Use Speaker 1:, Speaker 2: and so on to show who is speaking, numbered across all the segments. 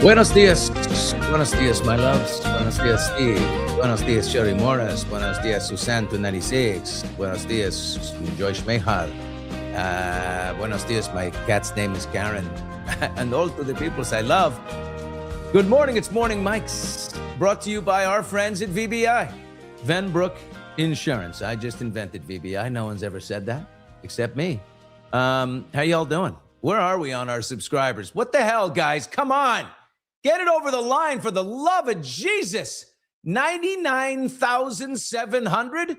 Speaker 1: Buenos dias, my loves. Buenos dias, Steve. Buenos dias, Sherry Morris. Buenos dias, Susanto 96. Buenos dias, Joyce Mehal. Buenos dias, my cat's name is Karen. And all to the peoples I love. Good morning, it's Morning Mike's. Brought to you by our friends at VBI. Venbrook Insurance. I just invented VBI. No one's ever said that, except me. How y'all doing? Where are we on our subscribers? What the hell, guys? Come on. Get it over the line for the love of Jesus. 99,700?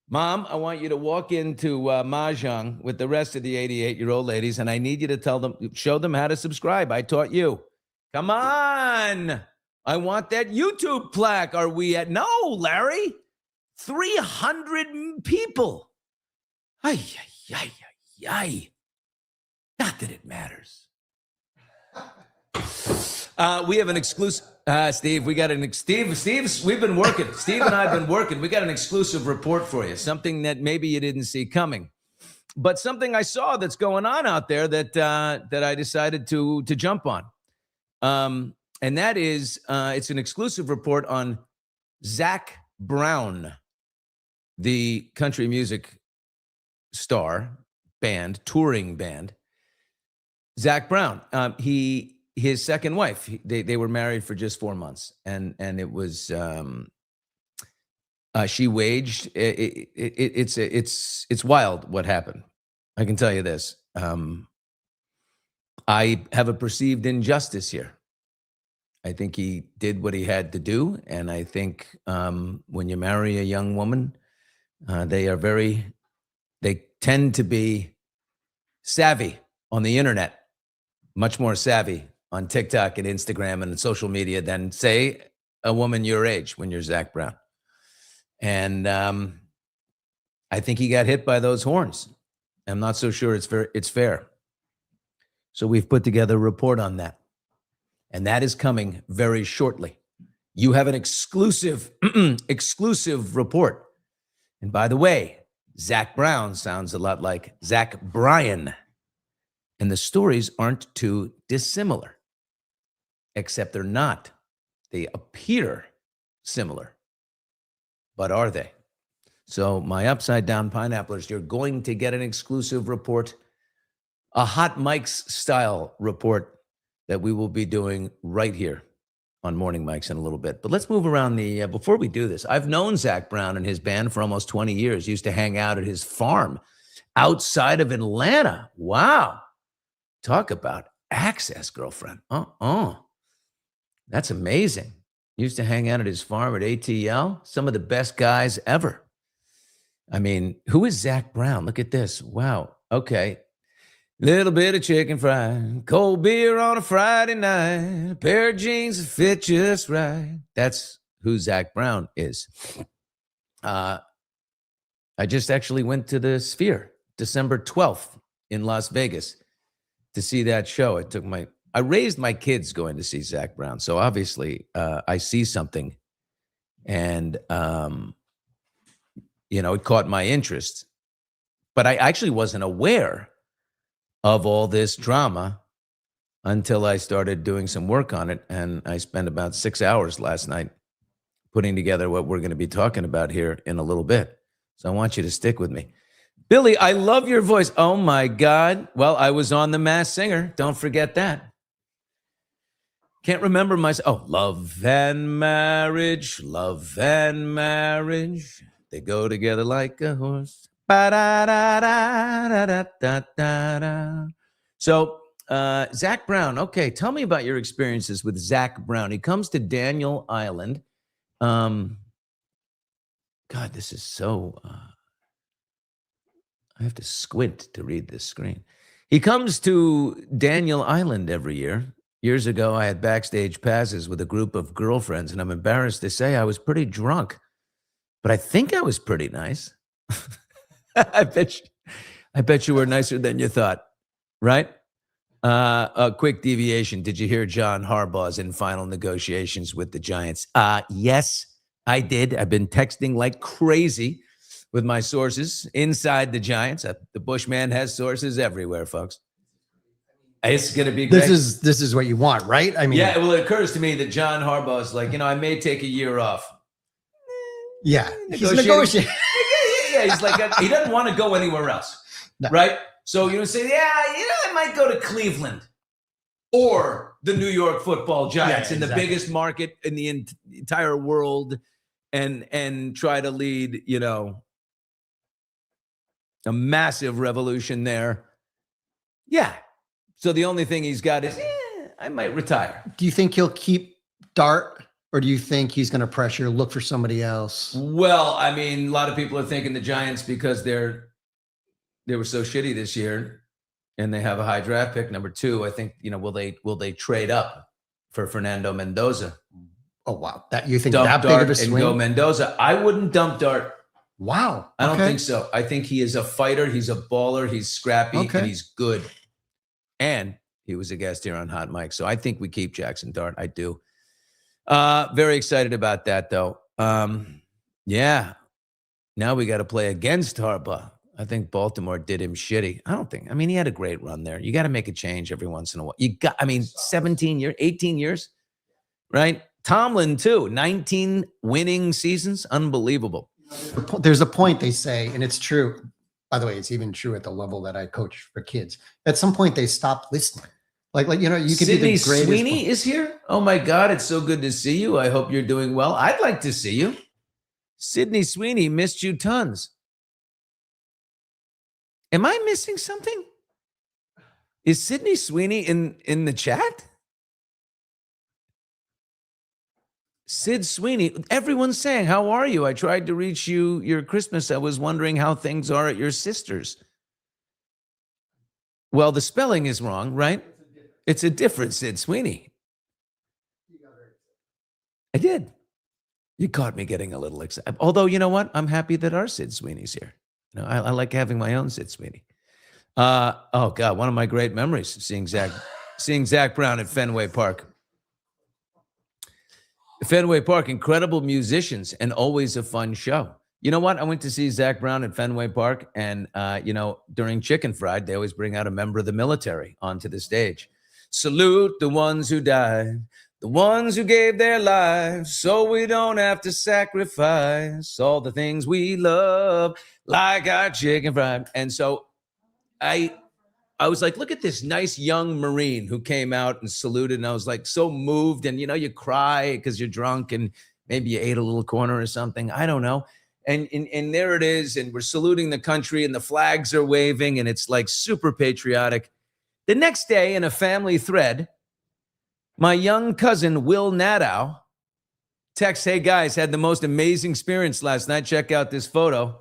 Speaker 1: Mom, I want you to walk into Mahjong with the rest of the 88-year-old ladies, and I need you to show them how to subscribe. I taught you. Come on. I want that YouTube plaque. Are we at? No, Larry. 300 people. Ay. Not that it matters. We have an exclusive, Steve, we've been working. Steve and I have been working. We got an exclusive report for you, something that maybe you didn't see coming, but something I saw that's going on out there that I decided to jump on. And that is, it's an exclusive report on Zac Brown, the country music star band, touring band. Zac Brown, his second wife, they were married for just 4 months, and it was she waged it's wild what happened. I can tell you this. I have a perceived injustice here. I think he did what he had to do, and I think when you marry a young woman, they tend to be savvy on the internet, much more savvy on TikTok and Instagram and social media than, say, a woman your age when you're Zac Brown. And I think he got hit by those horns. I'm not so sure it's fair. So we've put together a report on that. And that is coming very shortly. You have an exclusive report. And by the way, Zac Brown sounds a lot like Zach Bryan. And the stories aren't too dissimilar, except they're not. They appear similar, but are they? So my upside down pineapplers, you're going to get an exclusive report, a Hot Mike's style report that we will be doing right here on Morning Mike's in a little bit. But let's move around before we do this, I've known Zac Brown and his band for almost 20 years, used to hang out at his farm outside of Atlanta. Wow. Talk about access, girlfriend. That's amazing. Used to hang out at his farm at ATL. Some of the best guys ever. I mean, who is Zac Brown? Look at this. Wow. Okay. Little bit of chicken fried, cold beer on a Friday night, a pair of jeans that fit just right. That's who Zac Brown is. I just actually went to the Sphere December 12th in Las Vegas to see that show. I raised my kids going to see Zac Brown. So obviously I see something and, it caught my interest, but I actually wasn't aware of all this drama until I started doing some work on it. And I spent about 6 hours last night putting together what we're going to be talking about here in a little bit. So I want you to stick with me. Billy, I love your voice. Oh, my God. Well, I was on The Masked Singer. Don't forget that. Can't remember myself. Oh, love and marriage. They go together like a horse. So, Zac Brown. Okay, tell me about your experiences with Zac Brown. He comes to Daniel Island. God, this is so... I have to squint to read this screen. He comes to Daniel Island every year. Years ago, I had backstage passes with a group of girlfriends, and I'm embarrassed to say I was pretty drunk, but I think I was pretty nice. I bet you were nicer than you thought, right? A quick deviation. Did you hear John Harbaugh's in final negotiations with the Giants? Yes, I did. I've been texting like crazy with my sources inside the Giants. The Bushman has sources everywhere, folks. It's going to be great.
Speaker 2: This is what you want, right? I mean,
Speaker 1: yeah. Well, it occurs to me that John Harbaugh is like, I may take a year off.
Speaker 2: Yeah, he's negotiating.
Speaker 1: Yeah, he's like, he doesn't want to go anywhere else, right? So say, I might go to Cleveland or the New York Football Giants in the biggest market in the entire world, and try to lead, a massive revolution there. Yeah. So the only thing he's got is, I might retire.
Speaker 2: Do you think he'll keep Dart, or do you think he's going to pressure, look for somebody else?
Speaker 1: Well, I mean, a lot of people are thinking the Giants, because they were so shitty this year, and they have a high draft pick, number 2. I think, will they trade up for Fernando Mendoza?
Speaker 2: Oh wow, that you think
Speaker 1: dump
Speaker 2: that
Speaker 1: Dart
Speaker 2: big of a swing?
Speaker 1: And go Mendoza. I wouldn't dump Dart.
Speaker 2: Wow,
Speaker 1: I don't think so. I think he is a fighter. He's a baller. He's scrappy, and he's good. And he was a guest here on Hot Mic. So I think we keep Jackson Dart. I do. Very excited about that, though. Yeah. Now we got to play against Harbaugh. I think Baltimore did him shitty. He had a great run there. You got to make a change every once in a while. 17 years, 18 years, right? Tomlin, too. 19 winning seasons. Unbelievable.
Speaker 2: There's a point they say, and it's true. By the way, it's even true at the level that I coach for kids. At some point, they stop listening. You could
Speaker 1: Sydney
Speaker 2: be the greatest.
Speaker 1: Sweeney is here. Oh my God, it's so good to see you. I hope you're doing well. I'd like to see you. Sydney Sweeney, missed you tons. Am I missing something? Is Sydney Sweeney in the chat? Sid Sweeney, everyone's saying, how are you? I tried to reach you your Christmas. I was wondering how things are at your sister's. Well, the spelling is wrong, right? It's a different Sid Sweeney. I did. You caught me getting a little excited. Although, you know what? I'm happy that our Sid Sweeney's here. I like having my own Sid Sweeney. Oh, God, one of my great memories, seeing Zac Brown at Fenway Park. Fenway Park, incredible musicians, and always a fun show. You know what? I went to see Zac Brown at Fenway Park, and, during Chicken Fried, they always bring out a member of the military onto the stage. Salute the ones who died, the ones who gave their lives, so we don't have to sacrifice all the things we love, like our chicken fried. And so I was like, look at this nice young Marine who came out and saluted. And I was like, so moved. And, you cry because you're drunk and maybe you ate a little corner or something. I don't know. And there it is. And we're saluting the country and the flags are waving. And it's like super patriotic. The next day in a family thread, my young cousin, Will Nadow, texts, hey guys, had the most amazing experience last night. Check out this photo.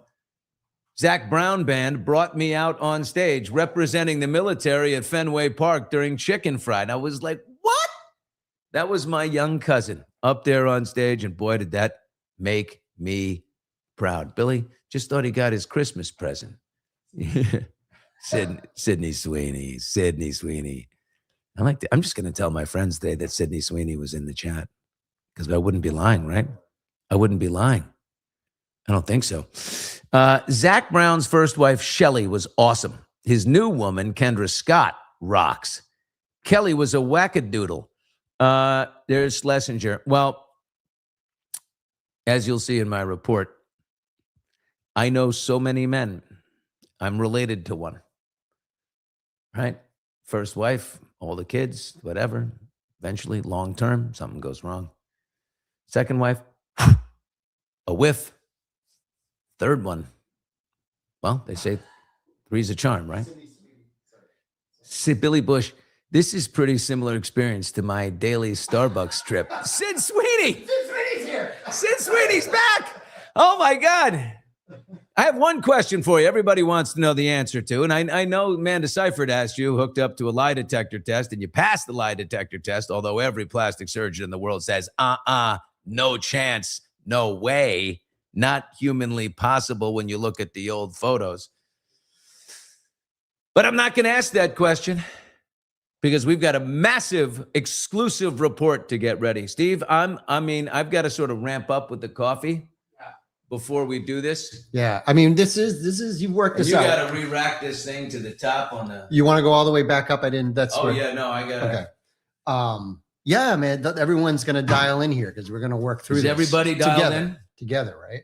Speaker 1: Zac Brown Band brought me out on stage representing the military at Fenway Park during Chicken Fried. And I was like, what? That was my young cousin up there on stage. And boy, did that make me proud. Billy just thought he got his Christmas present. Sydney Sweeney. I'm just going to tell my friends today that Sydney Sweeney was in the chat, because I wouldn't be lying, right? I wouldn't be lying. I don't think so. Zac Brown's first wife, Shelley, was awesome. His new woman, Kendra Scott, rocks. Kelly was a wackadoodle. There's Schlesinger. Well, as you'll see in my report, I know so many men. I'm related to one. Right? First wife, all the kids, whatever. Eventually, long term, something goes wrong. Second wife, a whiff. Third one, well, they say three's a charm, right? Billy Bush, this is pretty similar experience to my daily Starbucks trip. Sid Sweeney!
Speaker 2: Sid Sweeney's here!
Speaker 1: Sid Sweeney's back! Oh my God! I have one question for you. Everybody wants to know the answer to, and I know Amanda Seyfried asked you, hooked up to a lie detector test, and you passed the lie detector test, although every plastic surgeon in the world says, no chance, no way. Not humanly possible when you look at the old photos. But I'm not going to ask that question because we've got a massive exclusive report to get ready. Steve, I've got to sort of ramp up with the coffee before we do this?
Speaker 2: Yeah. I mean, this is you worked
Speaker 1: And
Speaker 2: this
Speaker 1: you
Speaker 2: out.
Speaker 1: got to re-rack this thing to the top on the.
Speaker 2: You want to go all the way back up? I didn't. That's
Speaker 1: Oh
Speaker 2: where,
Speaker 1: yeah, no, I got it.
Speaker 2: Okay. Yeah, man. Everyone's going to dial in here because we're going to work through
Speaker 1: Is
Speaker 2: this
Speaker 1: everybody dialed in?
Speaker 2: together, right?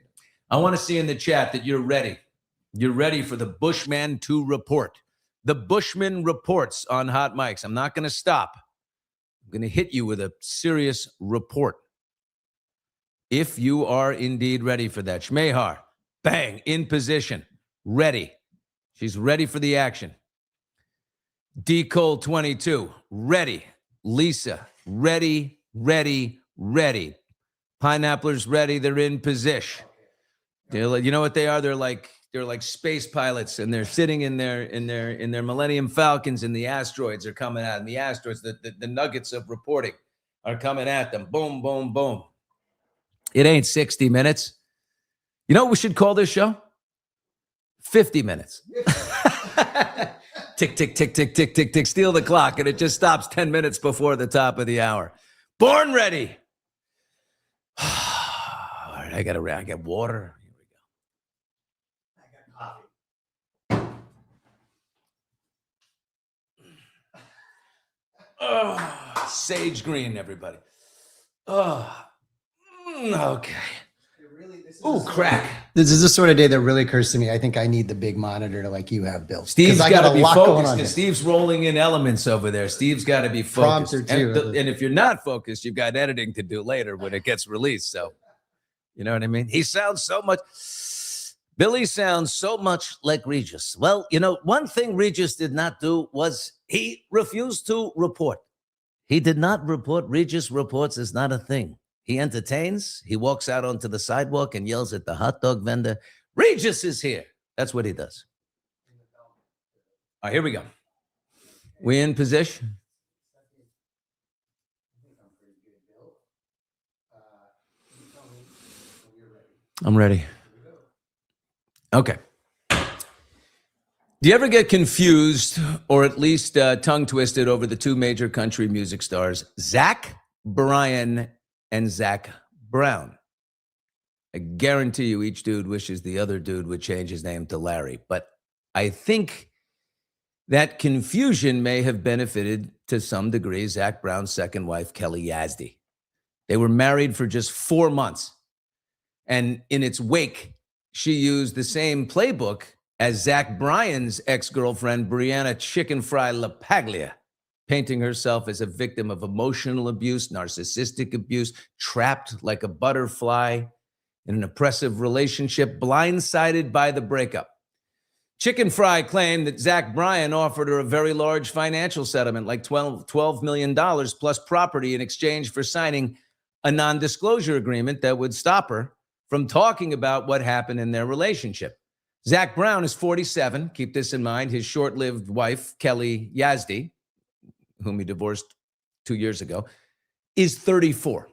Speaker 1: I want to see in the chat that you're ready. You're ready for the Bushman to report. The Bushman reports on Hot Mics. I'm not going to stop. I'm going to hit you with a serious report. If you are indeed ready for that. Shmehar, bang, in position, ready. She's ready for the action. D. Cole 22, ready. Lisa, ready, ready, ready. Pineapplers ready. They're in position. You know what they are? They're like space pilots, and they're sitting in their Millennium Falcons, and the asteroids are coming at them. The asteroids, the nuggets of reporting are coming at them. Boom, boom, boom. It ain't 60 minutes. You know what we should call this show? 50 minutes. Tick, tick, tick, tick, tick, tick, tick. Steal the clock, and it just stops 10 minutes before the top of the hour. Born ready. All right, I got water. Here we go. I got coffee. Oh, sage green, everybody. Oh, okay. Ooh, crack.
Speaker 2: This is the sort of day that really occurs to me. I think I need the big monitor like you have, Bill.
Speaker 1: Steve's got to be focused because
Speaker 2: here.
Speaker 1: Steve's rolling in elements over there. Steve's got to be focused. And if you're not focused, you've got editing to do later when it gets released. So, you know what I mean? Billy sounds so much like Regis. Well, you know, one thing Regis did not do was he refused to report. He did not report. Regis reports is not a thing. He entertains. He walks out onto the sidewalk and yells at the hot dog vendor, Regis is here. That's what he does. All right, here we go. We in position? I'm ready. Okay. Do you ever get confused or at least tongue twisted over the two major country music stars, Zach Bryan and Zac Brown? I guarantee you each dude wishes the other dude would change his name to Larry. But I think that confusion may have benefited to some degree Zac Brown's second wife, Kelly Yazdi. They were married for just 4 months. And in its wake, she used the same playbook as Zac Bryan's ex-girlfriend, Brianna Chicken Fry LaPaglia, painting herself as a victim of emotional abuse, narcissistic abuse, trapped like a butterfly in an oppressive relationship, blindsided by the breakup. Chicken Fry claimed that Zac Bryan offered her a very large financial settlement, like $12 million plus property in exchange for signing a non-disclosure agreement that would stop her from talking about what happened in their relationship. Zac Brown is 47. Keep this in mind. His short-lived wife, Kelly Yazdi, whom he divorced 2 years ago, is 34.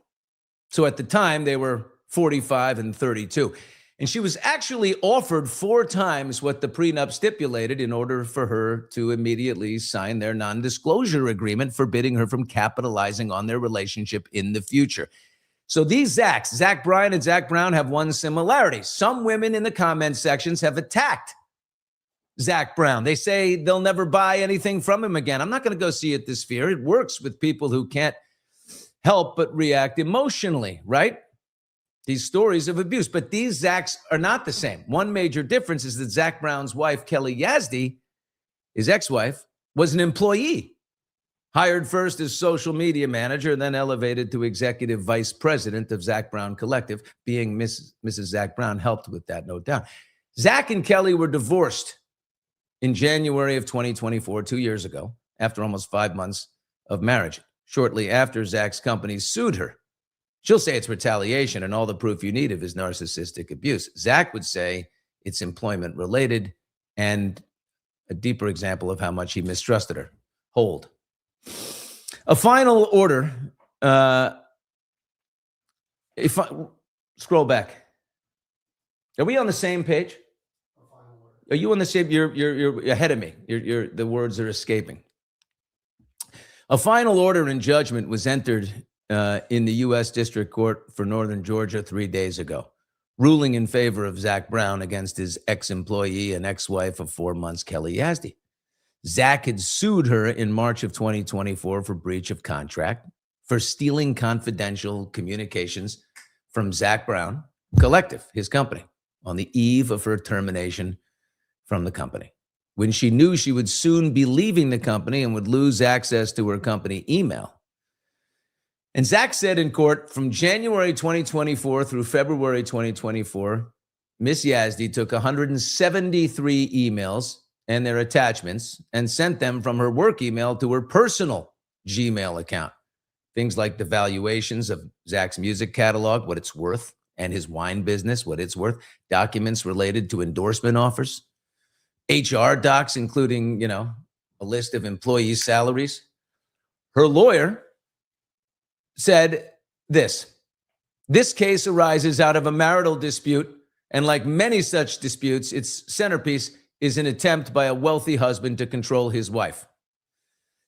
Speaker 1: So at the time, they were 45 and 32. And she was actually offered 4 times what the prenup stipulated in order for her to immediately sign their non-disclosure agreement, forbidding her from capitalizing on their relationship in the future. So these Zacs, Zac Bryan and Zac Brown, have one similarity. Some women in the comment sections have attacked Zac Brown. They say they'll never buy anything from him again. I'm not going to go see it this Sphere. It works with people who can't help but react emotionally, right? These stories of abuse. But these Zacs are not the same. One major difference is that Zac Brown's wife, Kelly Yazdi, his ex-wife, was an employee. Hired first as social media manager, then elevated to executive vice president of Zac Brown Collective. Being Mrs. Zac Brown helped with that, no doubt. Zac and Kelly were divorced in January of 2024, 2 years ago, after almost 5 months of marriage. Shortly after, Zac's company sued her. She'll say it's retaliation and all the proof you need of his narcissistic abuse. Zac would say it's employment related and a deeper example of how much he mistrusted her. Hold. A final order. If I scroll back, are we on the same page? Are you on the same? You're ahead of me. The words are escaping. A final order in judgment was entered in the U.S. District Court for Northern Georgia 3 days ago. ruling in favor of Zac Brown against his ex-employee and ex-wife of 4 months, Kelly Yazdi. Zac had sued her in March of 2024 for breach of contract for stealing confidential communications from Zac Brown Collective, his company, on the eve of her termination from the company. When she knew she would soon be leaving the company and would lose access to her company email. And Zac said in court, from January 2024 through February 2024, Miss Yazdi took 173 emails and their attachments and sent them from her work email to her personal Gmail account. Things like the valuations of Zac's music catalog, what it's worth, and his wine business, what it's worth, documents related to endorsement offers, HR docs, including, a list of employee salaries. Her lawyer said this case arises out of a marital dispute, and like many such disputes, its centerpiece is an attempt by a wealthy husband to control his wife.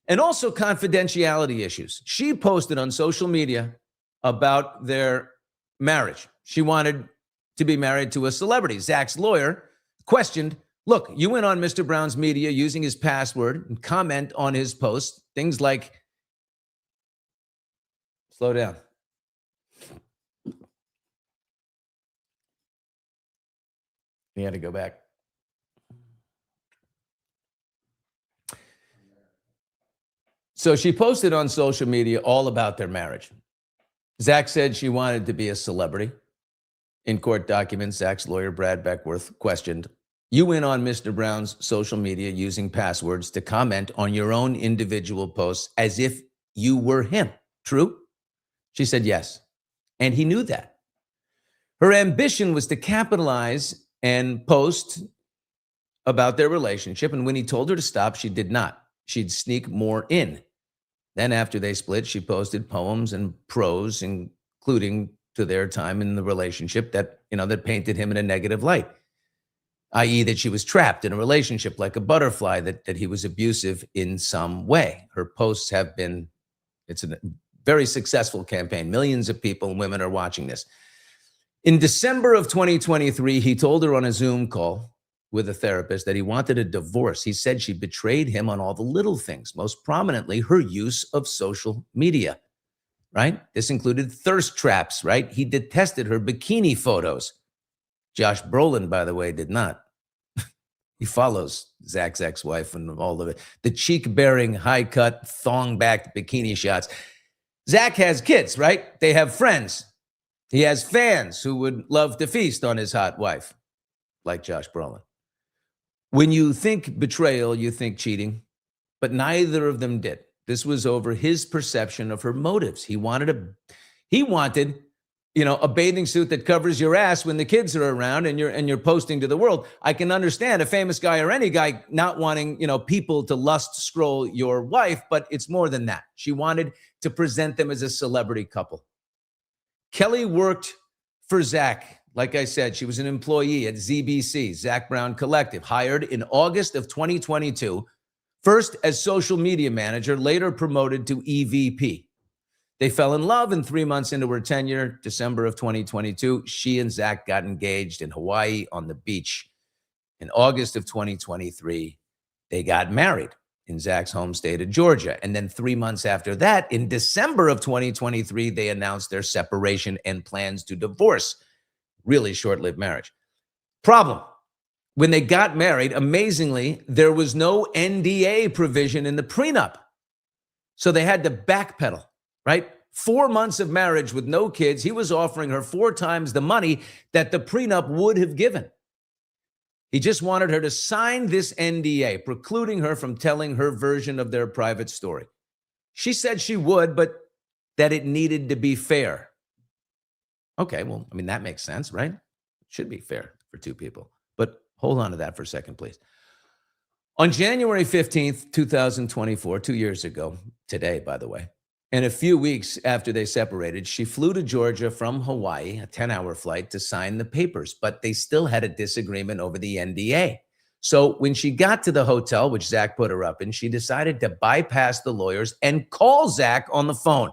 Speaker 1: And also confidentiality issues. She posted on social media about their marriage. She wanted to be married to a celebrity. Zac's lawyer questioned, look, you went on Mr. Brown's media using his password and comment on his posts, things like, slow down. He had to go back. So she posted on social media all about their marriage. Zac said she wanted to be a celebrity. In court documents, Zac's lawyer, Brad Beckworth, questioned, you went on Mr. Brown's social media using passwords to comment on your own individual posts as if you were him. True? She said yes. And he knew that. Her ambition was to capitalize and post about their relationship. And when he told her to stop, she did not. She'd sneak more in. Then after they split, she posted poems and prose, including to their time in the relationship that painted him in a negative light, i.e. that she was trapped in a relationship like a butterfly, that he was abusive in some way. Her posts have been, it's a very successful campaign. Millions of people and women are watching this. In December of 2023, he told her on a Zoom call with a therapist that he wanted a divorce. He said she betrayed him on all the little things, most prominently her use of social media, right? This included thirst traps, right? He detested her bikini photos. Josh Brolin, by the way, did not. He follows Zac's ex-wife and all of it. The cheek-bearing, high-cut, thong-backed bikini shots. Zac has kids, right? They have friends. He has fans who would love to feast on his hot wife, like Josh Brolin. When you think betrayal, you think cheating, but neither of them did. This was over his perception of her motives. He wanted a bathing suit that covers your ass when the kids are around and you're posting to the world. I can understand a famous guy or any guy not wanting, people to lust scroll your wife, but it's more than that. She wanted to present them as a celebrity couple. Kelly worked for Zac. Like I said, she was an employee at ZBC, Zac Brown Collective, hired in August of 2022, first as social media manager, later promoted to EVP. They fell in love, and 3 months into her tenure, December of 2022, she and Zac got engaged in Hawaii on the beach. In August of 2023, they got married in Zac's home state of Georgia. And then 3 months after that, in December of 2023, they announced their separation and plans to divorce. Really short-lived marriage. Problem, when they got married, amazingly, there was no NDA provision in the prenup. So they had to backpedal, right? 4 months of marriage with no kids. He was offering her 4 times the money that the prenup would have given. He just wanted her to sign this NDA, precluding her from telling her version of their private story. She said she would, but that it needed to be fair. Okay, well, that makes sense, right? It should be fair for two people. But hold on to that for a second, please. On January 15th, 2024, 2 years ago, today, by the way, and a few weeks after they separated, she flew to Georgia from Hawaii, a 10-hour flight, to sign the papers, but they still had a disagreement over the NDA. So when she got to the hotel, which Zac put her up in, she decided to bypass the lawyers and call Zac on the phone.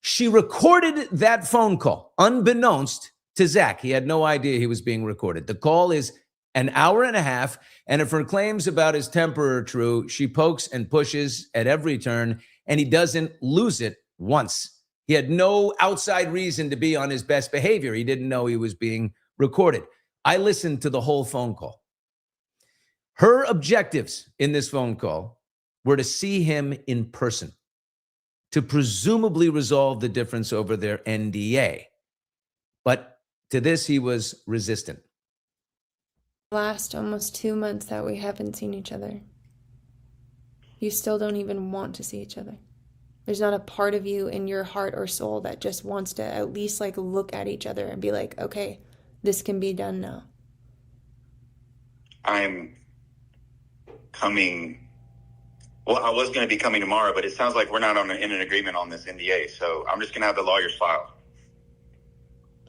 Speaker 1: She recorded that phone call, unbeknownst to Zac. He had no idea he was being recorded. The call is an hour and a half, and if her claims about his temper are true, she pokes and pushes at every turn, and he doesn't lose it once. He had no outside reason to be on his best behavior. He didn't know he was being recorded. I listened to the whole phone call. Her objectives in this phone call were to see him in person, to presumably resolve the difference over their NDA. But to this, he was resistant.
Speaker 3: Last almost 2 months that we haven't seen each other. You still don't even want to see each other. There's not a part of you in your heart or soul that just wants to at least like look at each other and be like, okay, this can be done now.
Speaker 4: I'm coming. Well, I was going to be coming tomorrow, but it sounds like we're not in an agreement on this NDA. So I'm just going to have the lawyers file.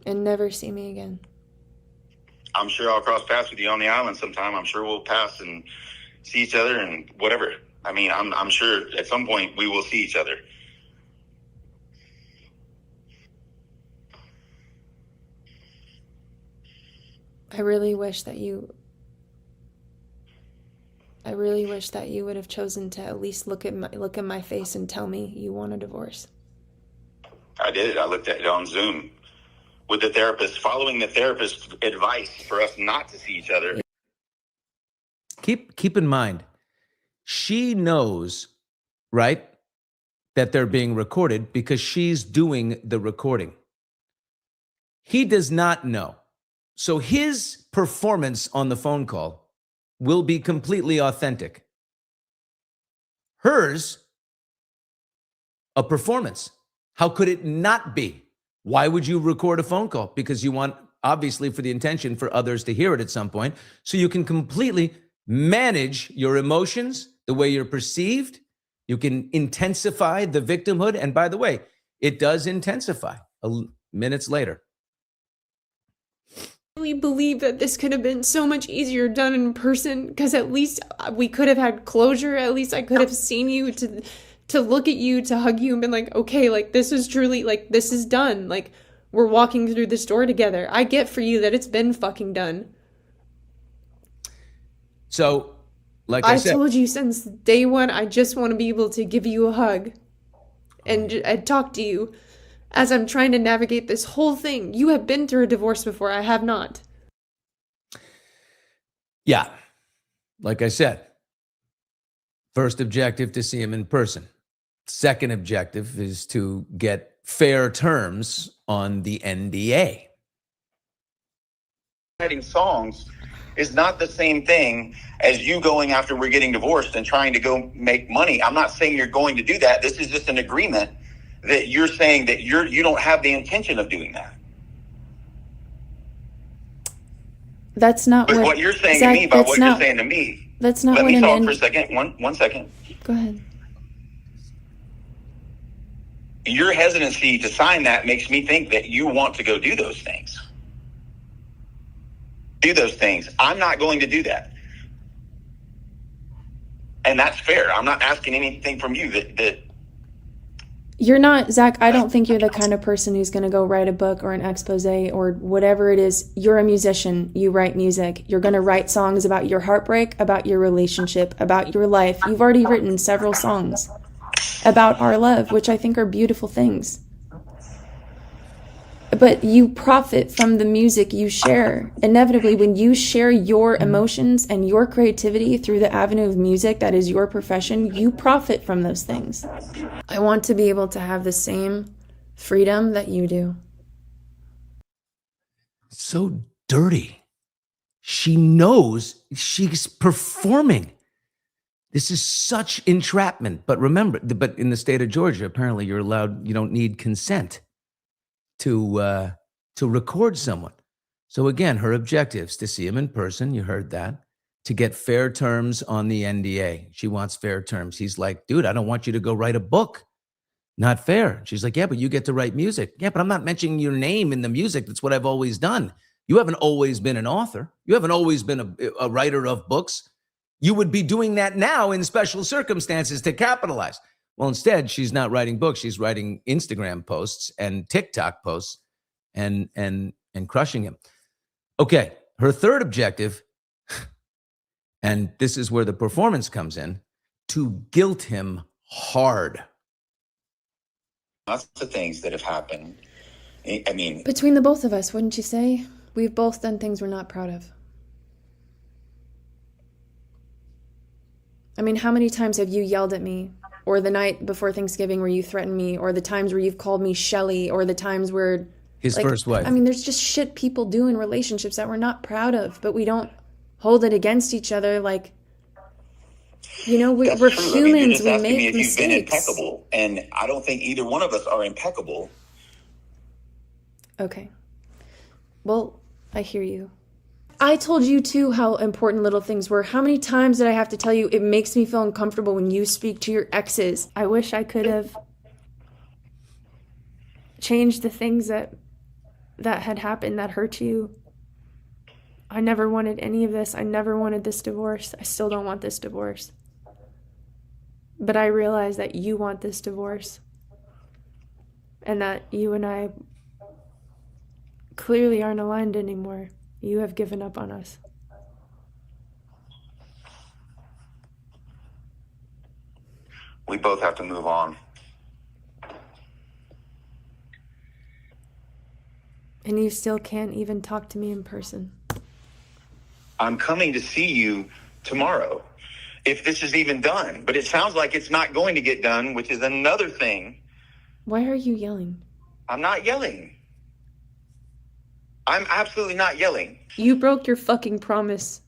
Speaker 3: And never see me again.
Speaker 4: I'm sure I'll cross paths with you on the island sometime. I'm sure we'll pass and see each other and whatever. I mean, I'm sure at some point we will see each other.
Speaker 3: I really wish that you would have chosen to at least look at my face and tell me you want a divorce.
Speaker 4: I did. I looked at it on Zoom with the therapist, following the therapist's advice for us not to see each other.
Speaker 1: Keep in mind, she knows, right, that they're being recorded because she's doing the recording. He does not know. So his performance on the phone call will be completely authentic. Hers, a performance. How could it not be? Why would you record a phone call? Because you want, obviously, for the intention for others to hear it at some point, so you can completely manage your emotions, the way you're perceived. You can intensify the victimhood. And by the way, it does intensify minutes later.
Speaker 3: I really believe that this could have been so much easier done in person, because at least we could have had closure. At least I could have seen you, to look at you, to hug you and been like, okay, like this is truly, like this is done. Like we're walking through this door together. I get for you that it's been fucking done.
Speaker 1: So, like I said,
Speaker 3: told you since day one, I just want to be able to give you a hug and talk to you as I'm trying to navigate this whole thing. You have been through a divorce before. I have not.
Speaker 1: Yeah. Like I said, first objective to see him in person. Second objective is to get fair terms on the NDA.
Speaker 4: Writing songs is not the same thing as you going after we're getting divorced and trying to go make money. I'm not saying you're going to do that. This is just an agreement that you're saying that you don't have the intention of doing that.
Speaker 3: That's not
Speaker 4: but what you're saying to me about what you're saying to me.
Speaker 3: That's not.
Speaker 4: Let me talk for a second. One second.
Speaker 3: Go ahead.
Speaker 4: Your hesitancy to sign that makes me think that you want to go do those things. Do those things. I'm not going to do that. And that's fair. I'm not asking anything from you that
Speaker 3: You're not, Zac, I don't think you're the kind of person who's going to go write a book or an expose or whatever it is. You're a musician. You write music. You're going to write songs about your heartbreak, about your relationship, about your life. You've already written several songs about our love, which I think are beautiful things. But you profit from the music you share. Inevitably, when you share your emotions and your creativity through the avenue of music that is your profession, you profit from those things. I want to be able to have the same freedom that you do.
Speaker 1: So dirty. She knows she's performing. This is such entrapment. But remember, but in the state of Georgia, apparently you don't need consent to record someone. So again, her objectives to see him in person, you heard that, to get fair terms on the NDA. She wants fair terms. He's like, dude, I don't want you to go write a book. Not fair. She's like, yeah, but you get to write music. Yeah, but I'm not mentioning your name in the music. That's what I've always done. You haven't always been an author. You haven't always been a writer of books. You would be doing that now in special circumstances to capitalize. Well, instead, she's not writing books. She's writing Instagram posts and TikTok posts and and crushing him. Okay, her third objective, and this is where the performance comes in, to guilt him hard.
Speaker 4: Lots of things that have happened. I mean,
Speaker 3: Between the both of us, wouldn't you say? We've both done things we're not proud of. I mean, how many times have you yelled at me? Or the night before Thanksgiving where you threatened me? Or the times where you've called me Shelly? Or the times where...
Speaker 1: His first wife.
Speaker 3: I mean, there's just shit people do in relationships that we're not proud of, but we don't hold it against each other. Like, you know, we're
Speaker 4: true.
Speaker 3: humans.
Speaker 4: I mean, you're just
Speaker 3: we
Speaker 4: asking me
Speaker 3: make
Speaker 4: if you've been
Speaker 3: mistakes.
Speaker 4: impeccable, and I don't think either one of us are impeccable.
Speaker 3: Okay. Well, I hear you. I told you too how important little things were. How many times did I have to tell you it makes me feel uncomfortable when you speak to your exes? I wish I could have changed the things that had happened that hurt you. I never wanted any of this. I never wanted this divorce. I still don't want this divorce. But I realize that you want this divorce. And that you and I clearly aren't aligned anymore. You have given up on us.
Speaker 4: We both have to move on.
Speaker 3: And you still can't even talk to me in person.
Speaker 4: I'm coming to see you tomorrow, if this is even done. But it sounds like it's not going to get done, which is another thing.
Speaker 3: Why are you yelling?
Speaker 4: I'm not yelling. I'm absolutely not yelling.
Speaker 3: You broke your fucking promise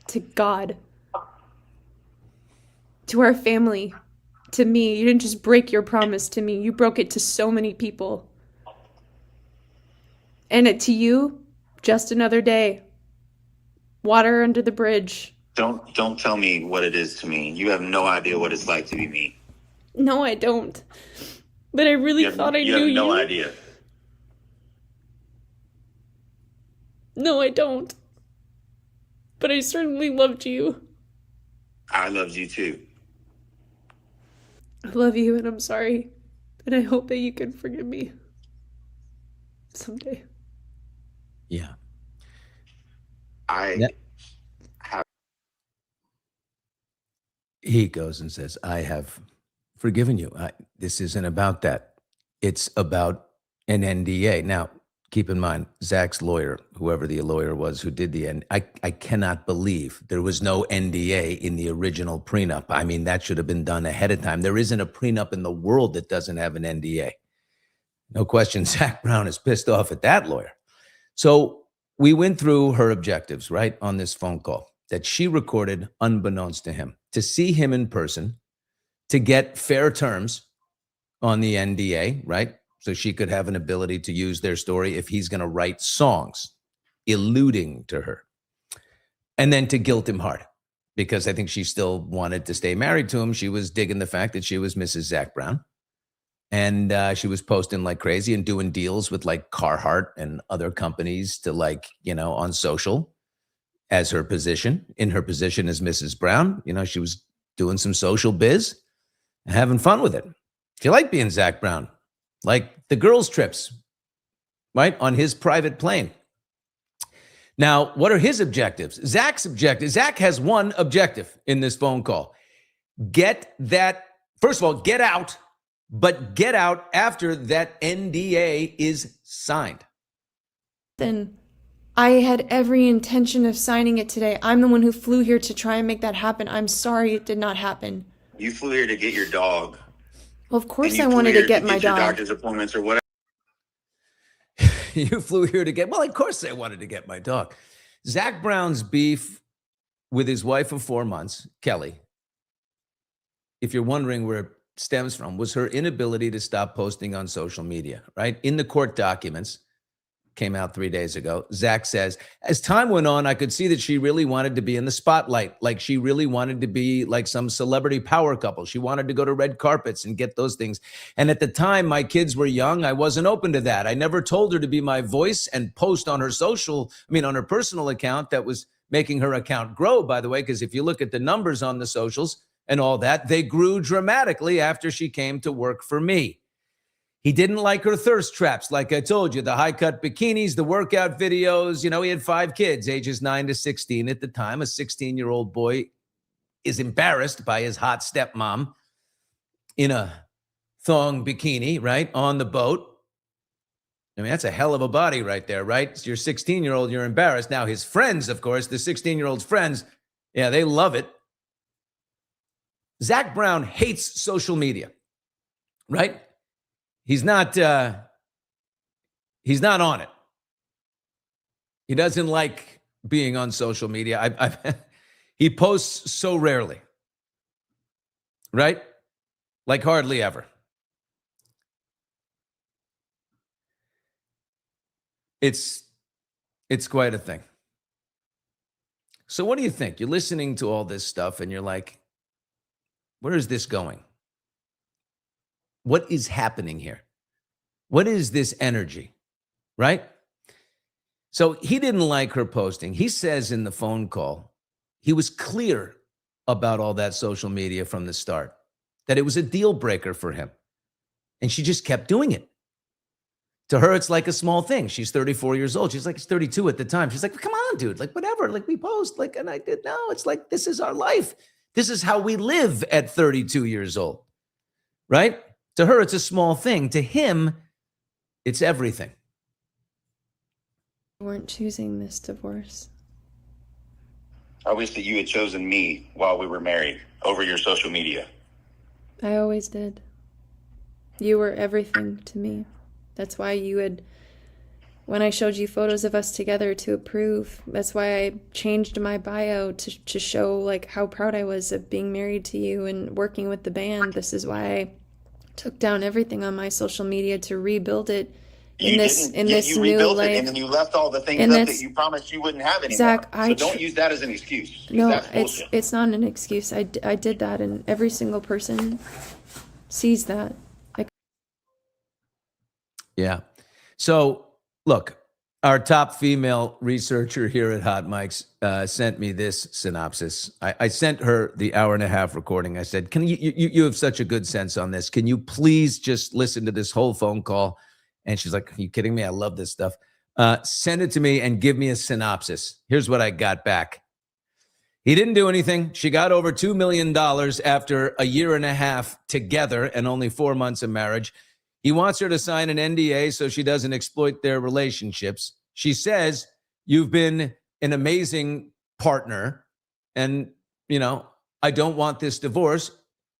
Speaker 3: to God, to our family, to me. You didn't just break your promise to me. You broke it to so many people. And it to you, just another day. Water under the bridge.
Speaker 4: Don't tell me what it is to me. You have no idea what it's like to be me.
Speaker 3: No, I don't. But I really thought I knew you.
Speaker 4: You have no idea.
Speaker 3: No, I don't. But I certainly loved you.
Speaker 4: I loved you too.
Speaker 3: I love you and I'm sorry. And I hope that you can forgive me. Someday.
Speaker 1: Yeah. He goes and says, I have forgiven you. This isn't about that. It's about an NDA. Now, keep in mind, Zac's lawyer, whoever the lawyer was who did the I cannot believe there was no NDA in the original prenup. I mean, that should have been done ahead of time. There isn't a prenup in the world that doesn't have an NDA. No question, Zac Brown is pissed off at that lawyer. So we went through her objectives, right, on this phone call that she recorded unbeknownst to him, to see him in person, to get fair terms on the NDA, right? So she could have an ability to use their story if he's going to write songs alluding to her. And then to guilt him hard, because I think she still wanted to stay married to him. She was digging the fact that she was Mrs. Zac Brown. And she was posting like crazy and doing deals with like Carhartt and other companies to like, you know, on social as her position, in her position as Mrs. Brown. You know, she was doing some social biz and having fun with it. She liked being Zac Brown, like the girls' trips, right, on his private plane. Now, what are his objectives? Zac's objective. Zac has one objective in this phone call. Get that, first of all, get out. But get out after that NDA is signed.
Speaker 3: Then I had every intention of signing it today. I'm the one who flew here to try and make that happen. I'm sorry it did not happen.
Speaker 4: You flew here to get your dog.
Speaker 3: Well, of course I wanted to get my
Speaker 4: your
Speaker 3: dog.
Speaker 4: doctor's appointments or whatever.
Speaker 1: You flew here to get, well, of course I wanted to get my dog. Zac Brown's beef with his wife of 4 months, Kelly, if you're wondering where it stems from, was her inability to stop posting on social media, right? In the court documents, came out 3 days ago, Zac says, as time went on, I could see that she really wanted to be in the spotlight. Like she really wanted to be like some celebrity power couple. She wanted to go to red carpets and get those things. And at the time, my kids were young. I wasn't open to that. I never told her to be my voice and post on her on her personal account that was making her account grow, by the way, because if you look at the numbers on the socials and all that, they grew dramatically after she came to work for me. He didn't like her thirst traps, like I told you, the high-cut bikinis, the workout videos. You know, he had 5 kids, ages 9 to 16 at the time. A 16-year-old boy is embarrassed by his hot stepmom in a thong bikini, right, on the boat. I mean, that's a hell of a body right there, right? It's your 16-year-old, you're embarrassed. Now, his friends, of course, the 16-year-old's friends, yeah, they love it. Zac Brown hates social media, right? He's not on it. He doesn't like being on social media. He posts so rarely, right? Like hardly ever. It's quite a thing. So what do you think? You're listening to all this stuff and you're like, where is this going? What is happening here? What is this energy, right? So he didn't like her posting. He says in the phone call, he was clear about all that social media from the start, that it was a deal breaker for him. And she just kept doing it. To her, it's like a small thing. She's 34 years old. She's like 32 at the time. She's like, come on, dude, like whatever, like we post, like, and I did. No, it's like, this is our life. This is how we live at 32 years old, right? To her, it's a small thing. To him, it's everything.
Speaker 3: You weren't choosing this divorce.
Speaker 4: I wish that you had chosen me while we were married over your social media.
Speaker 3: I always did. You were everything to me. That's why you had, when I showed you photos of us together to approve, that's why I changed my bio to show like how proud I was of being married to you and working with the band. This is why I took down everything on my social media to rebuild it in this
Speaker 4: you
Speaker 3: new
Speaker 4: rebuilt
Speaker 3: life.
Speaker 4: it, and then you left all the things
Speaker 3: And
Speaker 4: up
Speaker 3: that's-
Speaker 4: that you promised you wouldn't have anymore.
Speaker 3: Zach,
Speaker 4: so don't use that as an excuse. 'Cause
Speaker 3: No,
Speaker 4: that's bullshit.
Speaker 3: it's not an excuse. I did that, and every single person sees that.
Speaker 1: Yeah. So look, our top female researcher here at Hot Mics sent me this synopsis. I sent her the hour-and-a-half recording. I said, "Can you have such a good sense on this? Can you please just listen to this whole phone call?" And she's like, "Are you kidding me? I love this stuff. Send it to me and give me a synopsis." Here's what I got back. He didn't do anything. She got over $2 million after a year and a half together and only 4 months of marriage. He wants her to sign an NDA so she doesn't exploit their relationships. She says, "You've been an amazing partner, and, you know, I don't want this divorce.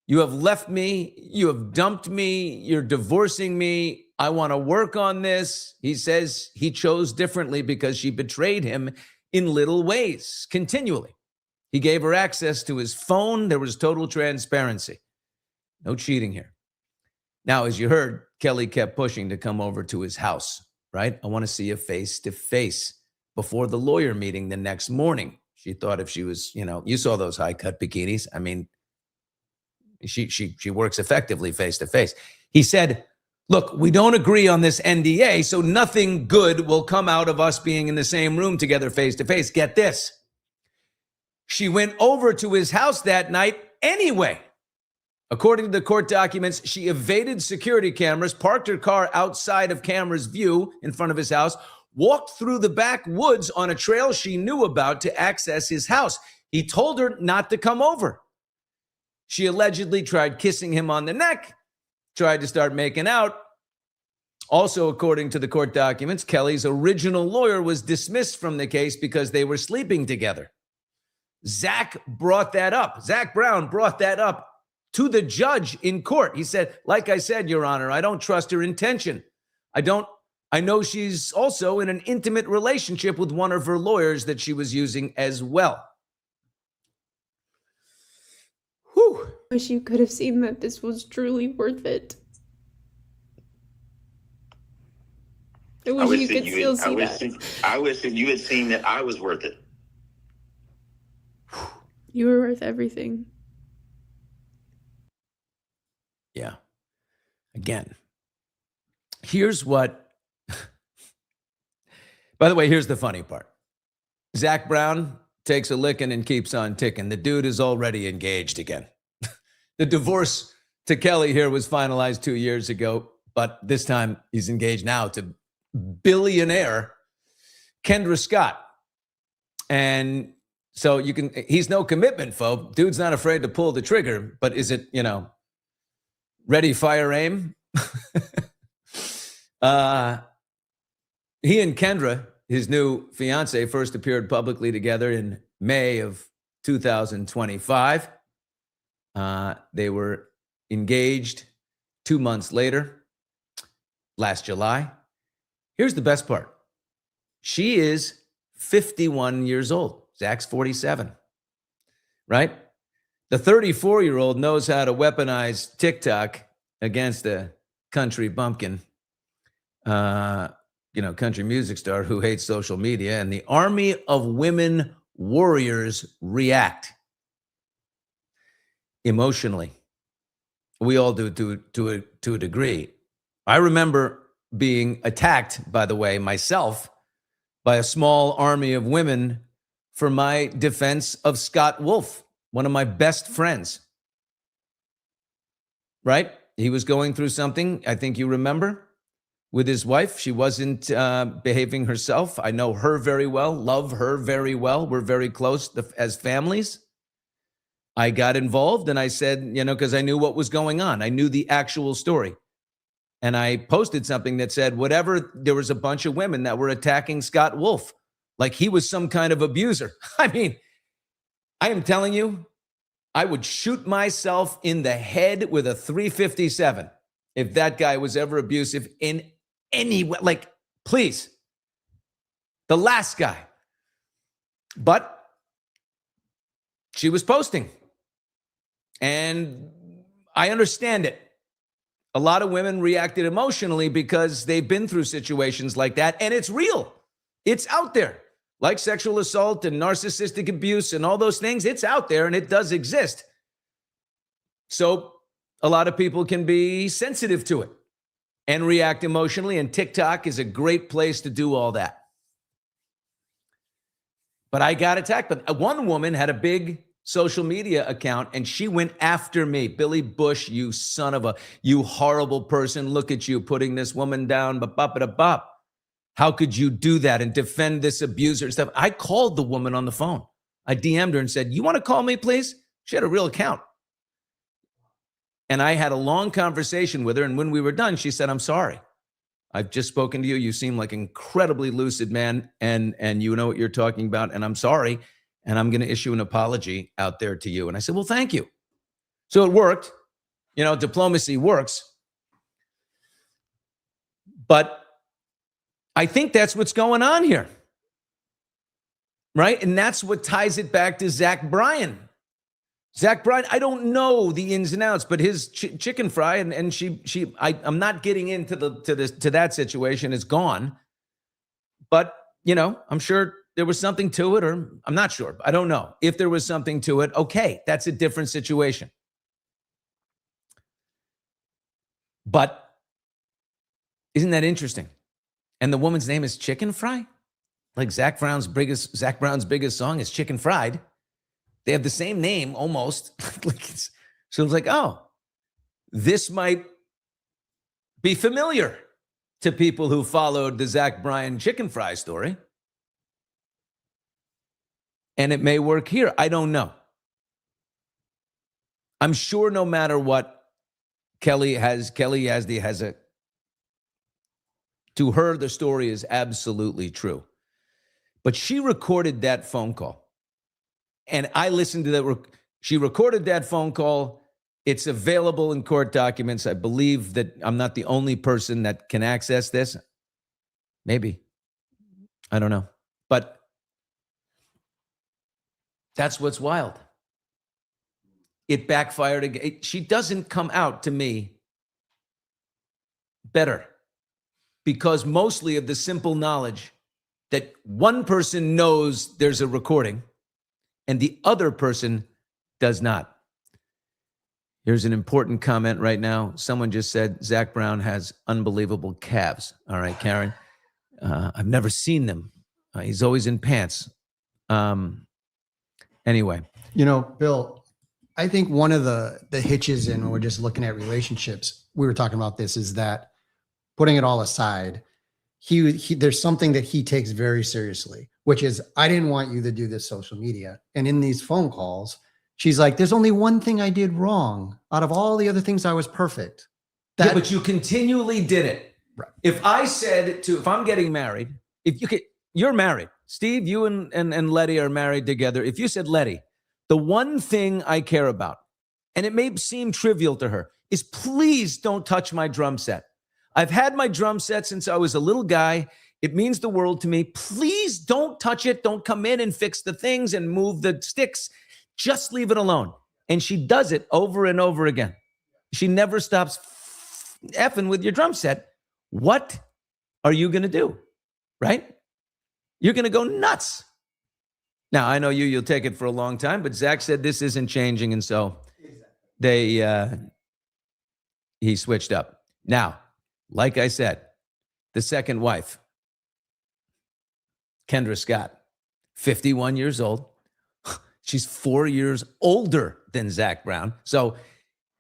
Speaker 1: You have left me. You have dumped me. You're divorcing me. I want to work on this." He says he chose differently because she betrayed him in little ways, continually. He gave her access to his phone. There was total transparency. No cheating here. Now, as you heard, Kelly kept pushing to come over to his house, right? "I want to see you face to face," before the lawyer meeting the next morning. She thought if she was, you saw those high-cut bikinis. I mean, she works effectively face to face. He said, "Look, we don't agree on this NDA, so nothing good will come out of us being in the same room together face to face. Get this. She went over to his house that night anyway. According to the court documents, she evaded security cameras, parked her car outside of camera's view in front of his house, walked through the backwoods on a trail she knew about to access his house. He told her not to come over. She allegedly tried kissing him on the neck, tried to start making out. Also, according to the court documents, Kelly's original lawyer was dismissed from the case because they were sleeping together. Zac brought that up. Zac Brown brought that up to the judge in court. He said, "Like I said, Your Honor, I don't trust her intention. I know she's also in an intimate relationship with one of her lawyers that she was using as well." Whew.
Speaker 3: Wish you could have seen that this was truly worth it. I wish you could still see that.
Speaker 4: I wish that you had seen that I was worth it.
Speaker 3: You were worth everything.
Speaker 1: Yeah. Again, here's what, by the way, here's the funny part. Zac Brown takes a licking and keeps on ticking. The dude is already engaged again. The divorce to Kelly here was finalized 2 years ago. but this time he's engaged now to billionaire Kendra Scott. And so he's no commitment, folks. Dude's not afraid to pull the trigger, but is it, ready, fire, aim? He and Kendra, his new fiance, first appeared publicly together in May of 2025. They were engaged 2 months later, last July. Here's the best part. She is 51 years old. Zac's 47, right? The 34-year-old knows how to weaponize TikTok against a country bumpkin, country music star who hates social media, and the army of women warriors react emotionally. We all do to a degree. I remember being attacked, by the way, myself, by a small army of women for my defense of Scott Wolf, one of my best friends. Right? He was going through something, I think you remember, with his wife. She wasn't behaving herself. I know her very well, love her very well. We're very close as families. I got involved and I said, because I knew what was going on. I knew the actual story. And I posted something that said, there was a bunch of women that were attacking Scott Wolf like he was some kind of abuser. I mean, I am telling you, I would shoot myself in the head with a .357 if that guy was ever abusive in any way. Like, please, the last guy. But she was posting. And I understand it. A lot of women reacted emotionally because they've been through situations like that, and it's real. It's out there. Like sexual assault and narcissistic abuse and all those things, it's out there and it does exist. So a lot of people can be sensitive to it and react emotionally, and TikTok is a great place to do all that. But I got attacked. But one woman had a big social media account and she went after me. Billy Bush, you you horrible person. Look at you putting this woman down. Bop. How could you do that and defend this abuser and stuff? I called the woman on the phone. I DM'd her and said, you want to call me, please? She had a real account. And I had a long conversation with her. And when we were done, she said, I'm sorry. I've just spoken to you. You seem like an incredibly lucid man and you know what you're talking about. And I'm sorry. And I'm going to issue an apology out there to you. And I said, well, thank you. So it worked. Diplomacy works. But I think that's what's going on here. Right? And that's what ties it back to Zach Bryan. Zach Bryan, I don't know the ins and outs, but his chicken fry and I'm not getting into that situation. It's gone. But, I'm sure there was something to it, or I'm not sure. I don't know. If there was something to it, okay, that's a different situation. But isn't that interesting? And the woman's name is Chicken Fry? Like Zach Brown's biggest song is Chicken Fried. They have the same name almost. So it's like, oh, this might be familiar to people who followed the Zach Bryan chicken fry story. And it may work here. I don't know. I'm sure no matter what, Kelly Yazdi has to her, the story is absolutely true. But she recorded that phone call. And I listened to that. She recorded that phone call. It's available in court documents. I believe that I'm not the only person that can access this. Maybe. I don't know. But that's what's wild. It backfired again. She doesn't come out to me better because mostly of the simple knowledge that one person knows there's a recording and the other person does not. Here's an important comment right now. Someone just said Zac Brown has unbelievable calves. All right, Karen. I've never seen them. He's always in pants. Anyway.
Speaker 2: Bill, I think one of the hitches in when we're just looking at relationships, we were talking about this, is that putting it all aside, he there's something that he takes very seriously, which is, I didn't want you to do this social media. And in these phone calls, she's like, there's only one thing I did wrong. Out of all the other things, I was perfect.
Speaker 1: Yeah, but you continually did it.
Speaker 2: Right.
Speaker 1: If I'm getting married, you're married. Steve, you and Letty are married together. If you said, Letty, the one thing I care about, and it may seem trivial to her, is please don't touch my drum set. I've had my drum set since I was a little guy. It means the world to me. Please don't touch it. Don't come in and fix the things and move the sticks. Just leave it alone. And she does it over and over again. She never stops effing with your drum set. What are you going to do? Right? You're going to go nuts. Now, I know you'll take it for a long time, but Zac said this isn't changing. And so he switched up. Now, like I said, the second wife, Kendra Scott, 51 years old. She's 4 years older than Zac Brown. So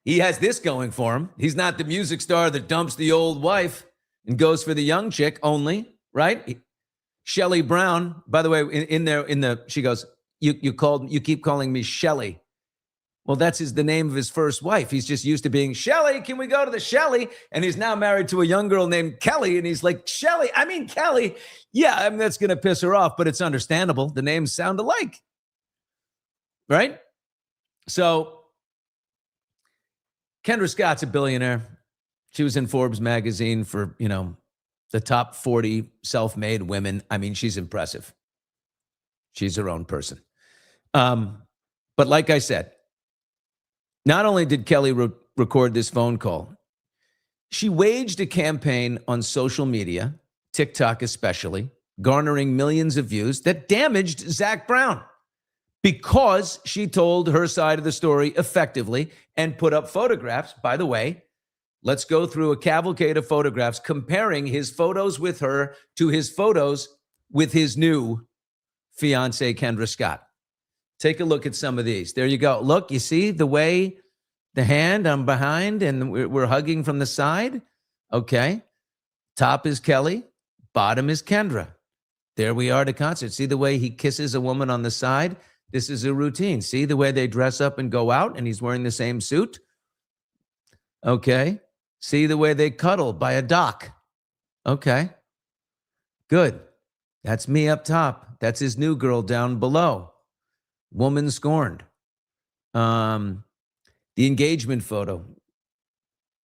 Speaker 1: he has this going for him. He's not the music star that dumps the old wife and goes for the young chick only, right? Shelly Brown, by the way, she goes, you keep calling me Shelly. Well, that's the name of his first wife. He's just used to being Shelly. Can we go to the Shelly? And he's now married to a young girl named Kelly. And he's like, Kelly. Yeah, that's going to piss her off, but it's understandable. The names sound alike. Right? So Kendra Scott's a billionaire. She was in Forbes magazine for, the top 40 self-made women. I mean, she's impressive. She's her own person. But like I said, not only did Kelly record this phone call, she waged a campaign on social media, TikTok especially, garnering millions of views that damaged Zac Brown because she told her side of the story effectively and put up photographs. By the way, let's go through a cavalcade of photographs comparing his photos with her to his photos with his new fiancée, Kendra Scott. Take a look at some of these. There you go. Look, you see the way the hand, I'm behind and we're hugging from the side. Okay. Top is Kelly. Bottom is Kendra. There we are at a concert. See the way he kisses a woman on the side? This is a routine. See the way they dress up and go out and he's wearing the same suit? Okay. See the way they cuddle by a dock? Okay. Good. That's me up top. That's his new girl down below. Woman scorned. The engagement photo.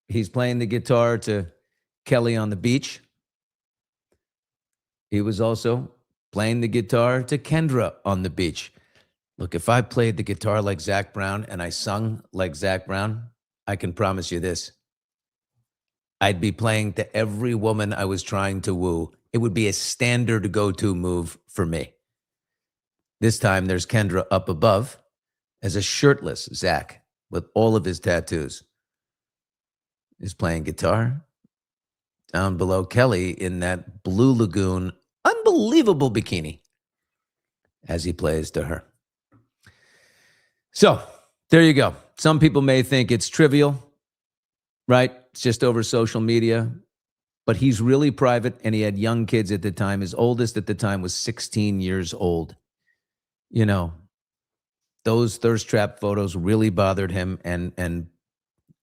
Speaker 1: He's playing the guitar to Kelly on the beach. He was also playing the guitar to Kendra on the beach. Look, if I played the guitar like Zac Brown and I sung like Zac Brown, I can promise you this. I'd be playing to every woman I was trying to woo. It would be a standard go-to move for me. This time there's Kendra up above as a shirtless Zac with all of his tattoos. He's playing guitar. Down below, Kelly in that Blue Lagoon, unbelievable bikini as he plays to her. So there you go. Some people may think it's trivial, right? It's just over social media, but he's really private and he had young kids at the time. His oldest at the time was 16 years old. Those thirst trap photos really bothered him, and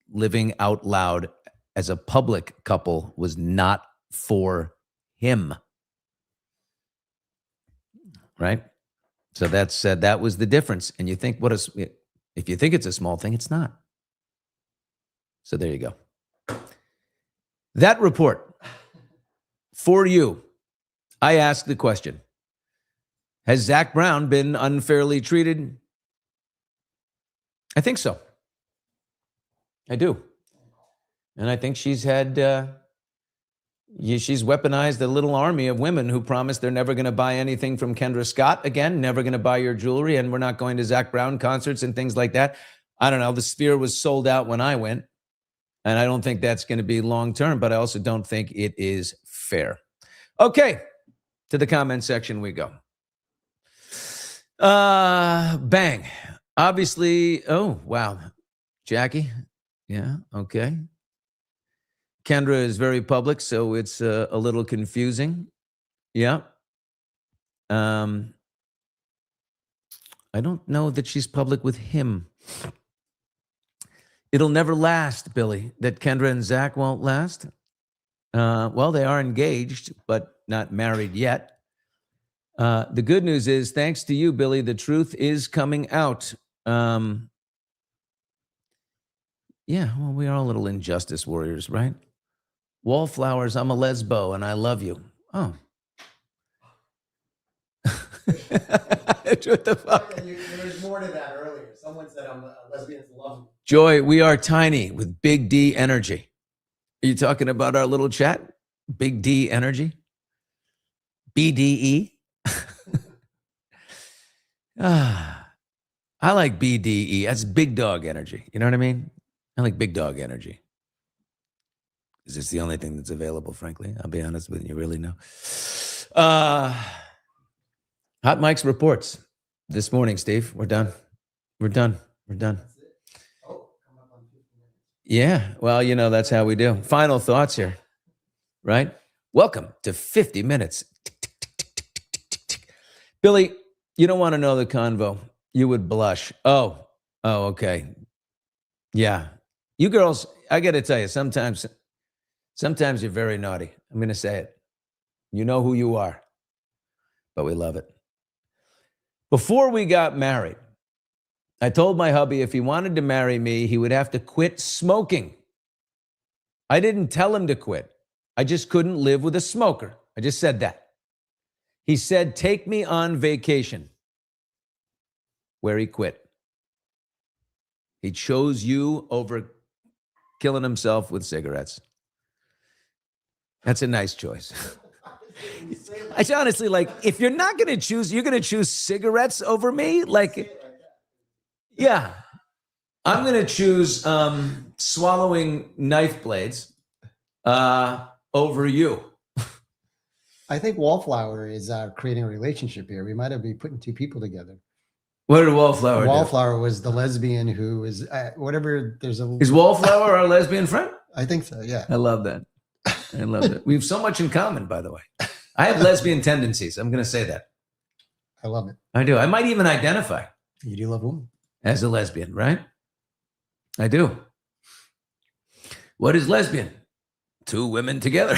Speaker 1: living out loud as a public couple was not for him. Right? So that was the difference. And you think, if you think it's a small thing, it's not. So there you go. That report, for you, I asked the question, has Zac Brown been unfairly treated? I think so. I do. And I think she's had, she's weaponized a little army of women who promise they're never going to buy anything from Kendra Scott again, never going to buy your jewelry, and we're not going to Zac Brown concerts and things like that. I don't know. The Sphere was sold out when I went, and I don't think that's going to be long-term, but I also don't think it is fair. Okay, to the comment section we go. Bang. Obviously, oh, wow. Jackie, yeah, okay. Kendra is very public, so it's a little confusing. Yeah. I don't know that she's public with him. It'll never last, Billy, that Kendra and Zac won't last. Well, they are engaged, but not married yet. The good news is, thanks to you, Billy, the truth is coming out. Yeah, well, we are all little injustice warriors, right? Wallflowers, I'm a lesbo and I love you. Oh. What the fuck?
Speaker 2: There's more to that earlier. Someone said lesbians love you.
Speaker 1: Joy, we are tiny with big D energy. Are you talking about our little chat? Big D energy? BDE? I like BDE. That's big dog energy. You know what I mean? I like big dog energy. Is this the only thing that's available, frankly? I'll be honest with you, really know. Hot Mike's reports this morning, Steve. We're done. We're done. We're done. Yeah, well, you know, that's how we do. Final thoughts here, right? Welcome to 50 Minutes. Billy, you don't want to know the convo. You would blush. Oh, okay. Yeah. You girls, I got to tell you, sometimes you're very naughty. I'm going to say it. You know who you are, but we love it. Before we got married, I told my hubby if he wanted to marry me, he would have to quit smoking. I didn't tell him to quit. I just couldn't live with a smoker. I just said that. He said, take me on vacation, where he quit. He chose you over killing himself with cigarettes. That's a nice choice. I honestly, like, if you're not going to choose, you're going to choose cigarettes over me? Like, yeah. I'm going to choose swallowing knife blades over you.
Speaker 2: I think Wallflower is creating a relationship here. We might have been putting two people together.
Speaker 1: What did Wallflower do?
Speaker 2: Wallflower was the lesbian who is whatever.
Speaker 1: Is Wallflower our lesbian friend?
Speaker 2: I think so. Yeah.
Speaker 1: I love that. I love that. We have so much in common, by the way. I have lesbian tendencies. I'm going to say that.
Speaker 2: I love it.
Speaker 1: I do. I might even identify
Speaker 2: You do love women.
Speaker 1: as a lesbian, right? I do. What is lesbian? Two women together.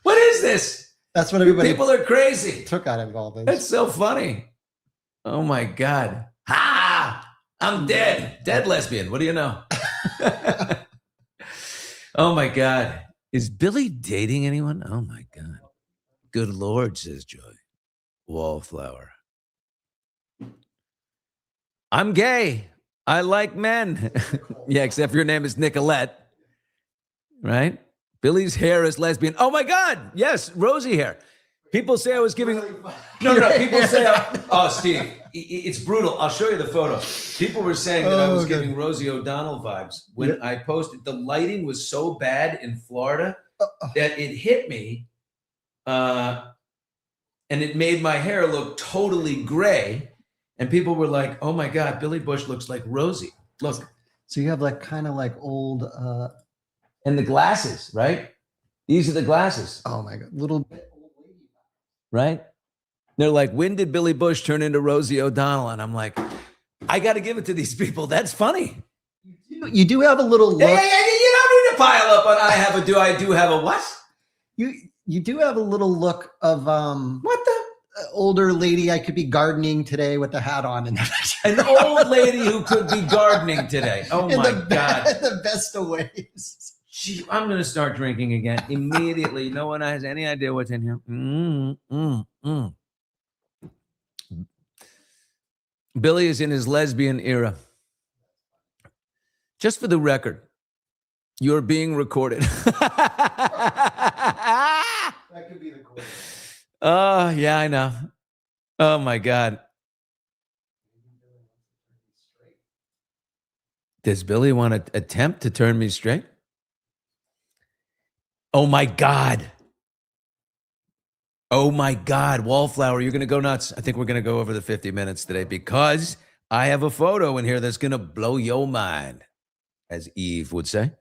Speaker 1: What is this?
Speaker 2: That's what everybody
Speaker 1: People are crazy.
Speaker 2: took out of all this.
Speaker 1: That's so funny. Oh my God. Ha! I'm dead. Dead lesbian. What do you know? Oh my God. Is Billy dating anyone? Oh my God. Good Lord, says Joy. Wallflower. I'm gay. I like men. Yeah, except your name is Nicolette. Right? Billy's hair is lesbian. Oh my God. Yes, rosy hair. People say I was giving. No. People say, oh, Steve, it's brutal. I'll show you the photo. People were saying that I was giving Rosie O'Donnell vibes when I posted. The lighting was so bad in Florida that it hit me, and it made my hair look totally gray. And people were like, "Oh my God, Billy Bush looks like Rosie." Look.
Speaker 2: So you have like kind of like old.
Speaker 1: And the glasses, right? These are the glasses.
Speaker 2: Oh my God, little.
Speaker 1: Right? They're like, when did Billy Bush turn into Rosie O'Donnell? And I'm like, I got to give it to these people. That's funny.
Speaker 2: You do have a little look.
Speaker 1: Hey, you don't need to pile up on I do have a what?
Speaker 2: You do have a little look of
Speaker 1: What the?
Speaker 2: older lady. I could be gardening today with the hat on and
Speaker 1: An old lady who could be gardening today. Oh my God.
Speaker 2: The best of ways.
Speaker 1: Gee, I'm going to start drinking again immediately. No one has any idea what's in here. Billy is in his lesbian era. Just for the record, you're being recorded.
Speaker 2: That could be the cool.
Speaker 1: Oh, yeah, I know. Oh, my God. Does Billy want to attempt to turn me straight? Oh, my God. Oh, my God. Wallflower, you're going to go nuts. I think we're going to go over the 50 minutes today because I have a photo in here that's going to blow your mind. as Eve would say.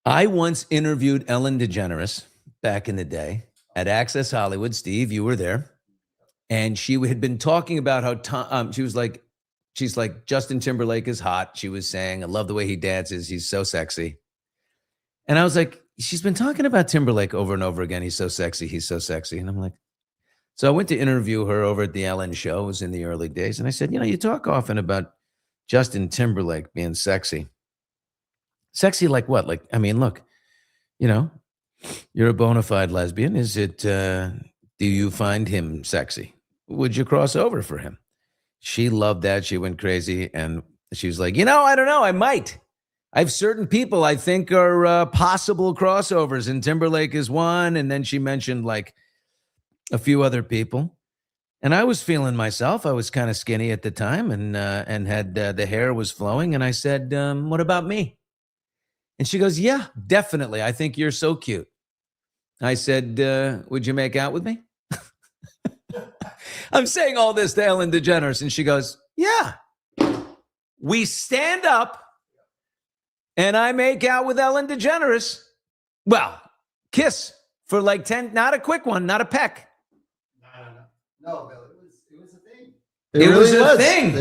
Speaker 1: I once interviewed Ellen DeGeneres back in the day at Access Hollywood. Steve, you were there. And she had been talking about how she's like, Justin Timberlake is hot. She was saying, I love the way he dances. He's so sexy. And I was like, she's been talking about Timberlake over and over again. He's so sexy. He's so sexy. And I'm like, so I went to interview her over at the Ellen show. It was in the early days. And I said, you talk often about Justin Timberlake being sexy. Sexy like what? Like, I mean, look, you're a bona fide lesbian. Is it, do you find him sexy? Would you cross over for him? She loved that. She went crazy. And she was like, I don't know. I might. I have certain people I think are possible crossovers, and Timberlake is one. And then she mentioned like a few other people. And I was feeling myself. I was kind of skinny at the time and had the hair was flowing. And I said, what about me? And she goes, yeah, definitely. I think you're so cute. I said, would you make out with me? I'm saying all this to Ellen DeGeneres. And she goes, yeah. We stand up and I make out with Ellen DeGeneres. Well, kiss for like 10, not a quick one, not a peck.
Speaker 2: No, Bill, it was a thing.
Speaker 1: It was a thing.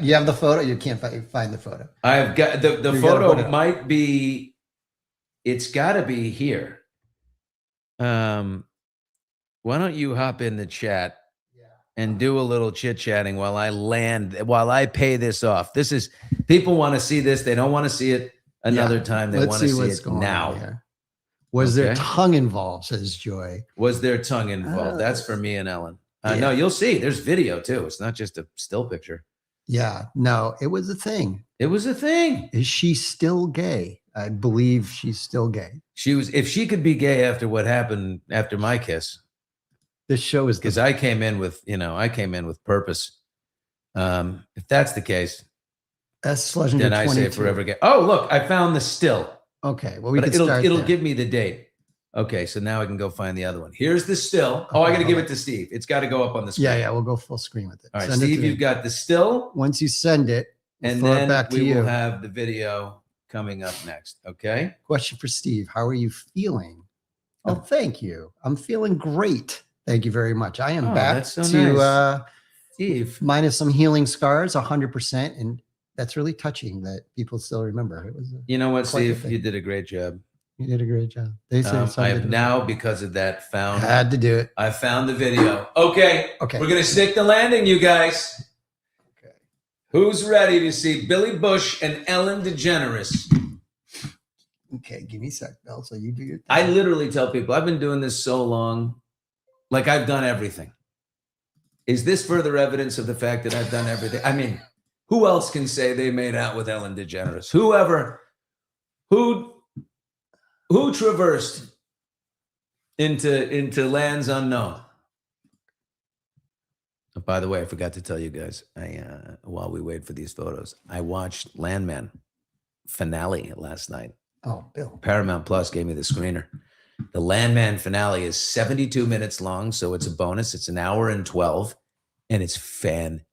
Speaker 2: You have the photo? You can't find the photo.
Speaker 1: I've got the photo might be, it's got to be here. Why don't you hop in the chat and do a little chit-chatting while I pay this off. This is, people want to see this. They don't want to see it another time. They want to see it now.
Speaker 2: Was there tongue involved, says Joy.
Speaker 1: Was there tongue involved? That's for me and Ellen. No, you'll see. There's video too. It's not just a still picture.
Speaker 2: Yeah, no, it was a thing.
Speaker 1: It was a thing.
Speaker 2: Is she still gay? I believe she's still gay.
Speaker 1: She was. If she could be gay after what happened after my kiss,
Speaker 2: this show is
Speaker 1: because I came in with purpose. If that's the case, then I say forever gay. Oh, look, I found the still.
Speaker 2: Okay, well,
Speaker 1: it'll give me the date. Okay, so now I can go find the other one. Here's the still. Oh, I got to give it to Steve. It's got to go up on the screen.
Speaker 2: Yeah, we'll go full screen with it.
Speaker 1: All right, Steve, you've got the still.
Speaker 2: Once you send it,
Speaker 1: and then we will have the video coming up next. Okay.
Speaker 2: Question for Steve: how are you feeling? Oh, thank you. I'm feeling great. Thank you very much. I am back to
Speaker 1: nice. Steve,
Speaker 2: minus some healing scars, 100%, and that's really touching that people still remember. It was.
Speaker 1: You know what, Steve? You did a great job.
Speaker 2: You did a great job. They say
Speaker 1: I have now, because of that,
Speaker 2: I had to do it.
Speaker 1: I found the video. Okay. We're gonna stick the landing, you guys.
Speaker 2: Okay.
Speaker 1: Who's ready to see Billy Bush and Ellen DeGeneres?
Speaker 2: Okay, give me a sec, Bill. So you do your thing.
Speaker 1: I literally tell people I've been doing this so long, like I've done everything. Is this further evidence of the fact that I've done everything? I mean, who else can say they made out with Ellen DeGeneres? Who traversed into lands unknown? Oh, by the way, I forgot to tell you guys, while we wait for these photos, I watched Landman finale last night.
Speaker 2: Oh, Bill.
Speaker 1: Paramount Plus gave me the screener. The Landman finale is 72 minutes long, so it's a bonus. It's an hour and 12, and it's fantastic.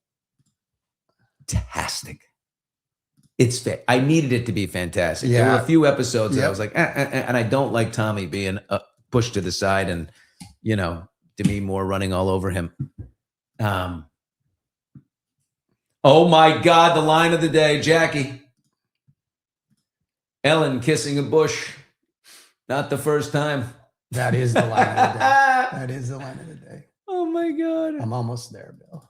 Speaker 1: I needed it to be fantastic.
Speaker 2: Yeah.
Speaker 1: There were a few episodes that I was like, and I don't like Tommy being pushed to the side and, Demi Moore running all over him. Oh my God, the line of the day, Jackie. Ellen kissing a bush. Not the first time.
Speaker 2: That is the line of the day. That is the line of the day.
Speaker 1: Oh my God.
Speaker 2: I'm almost there, Bill.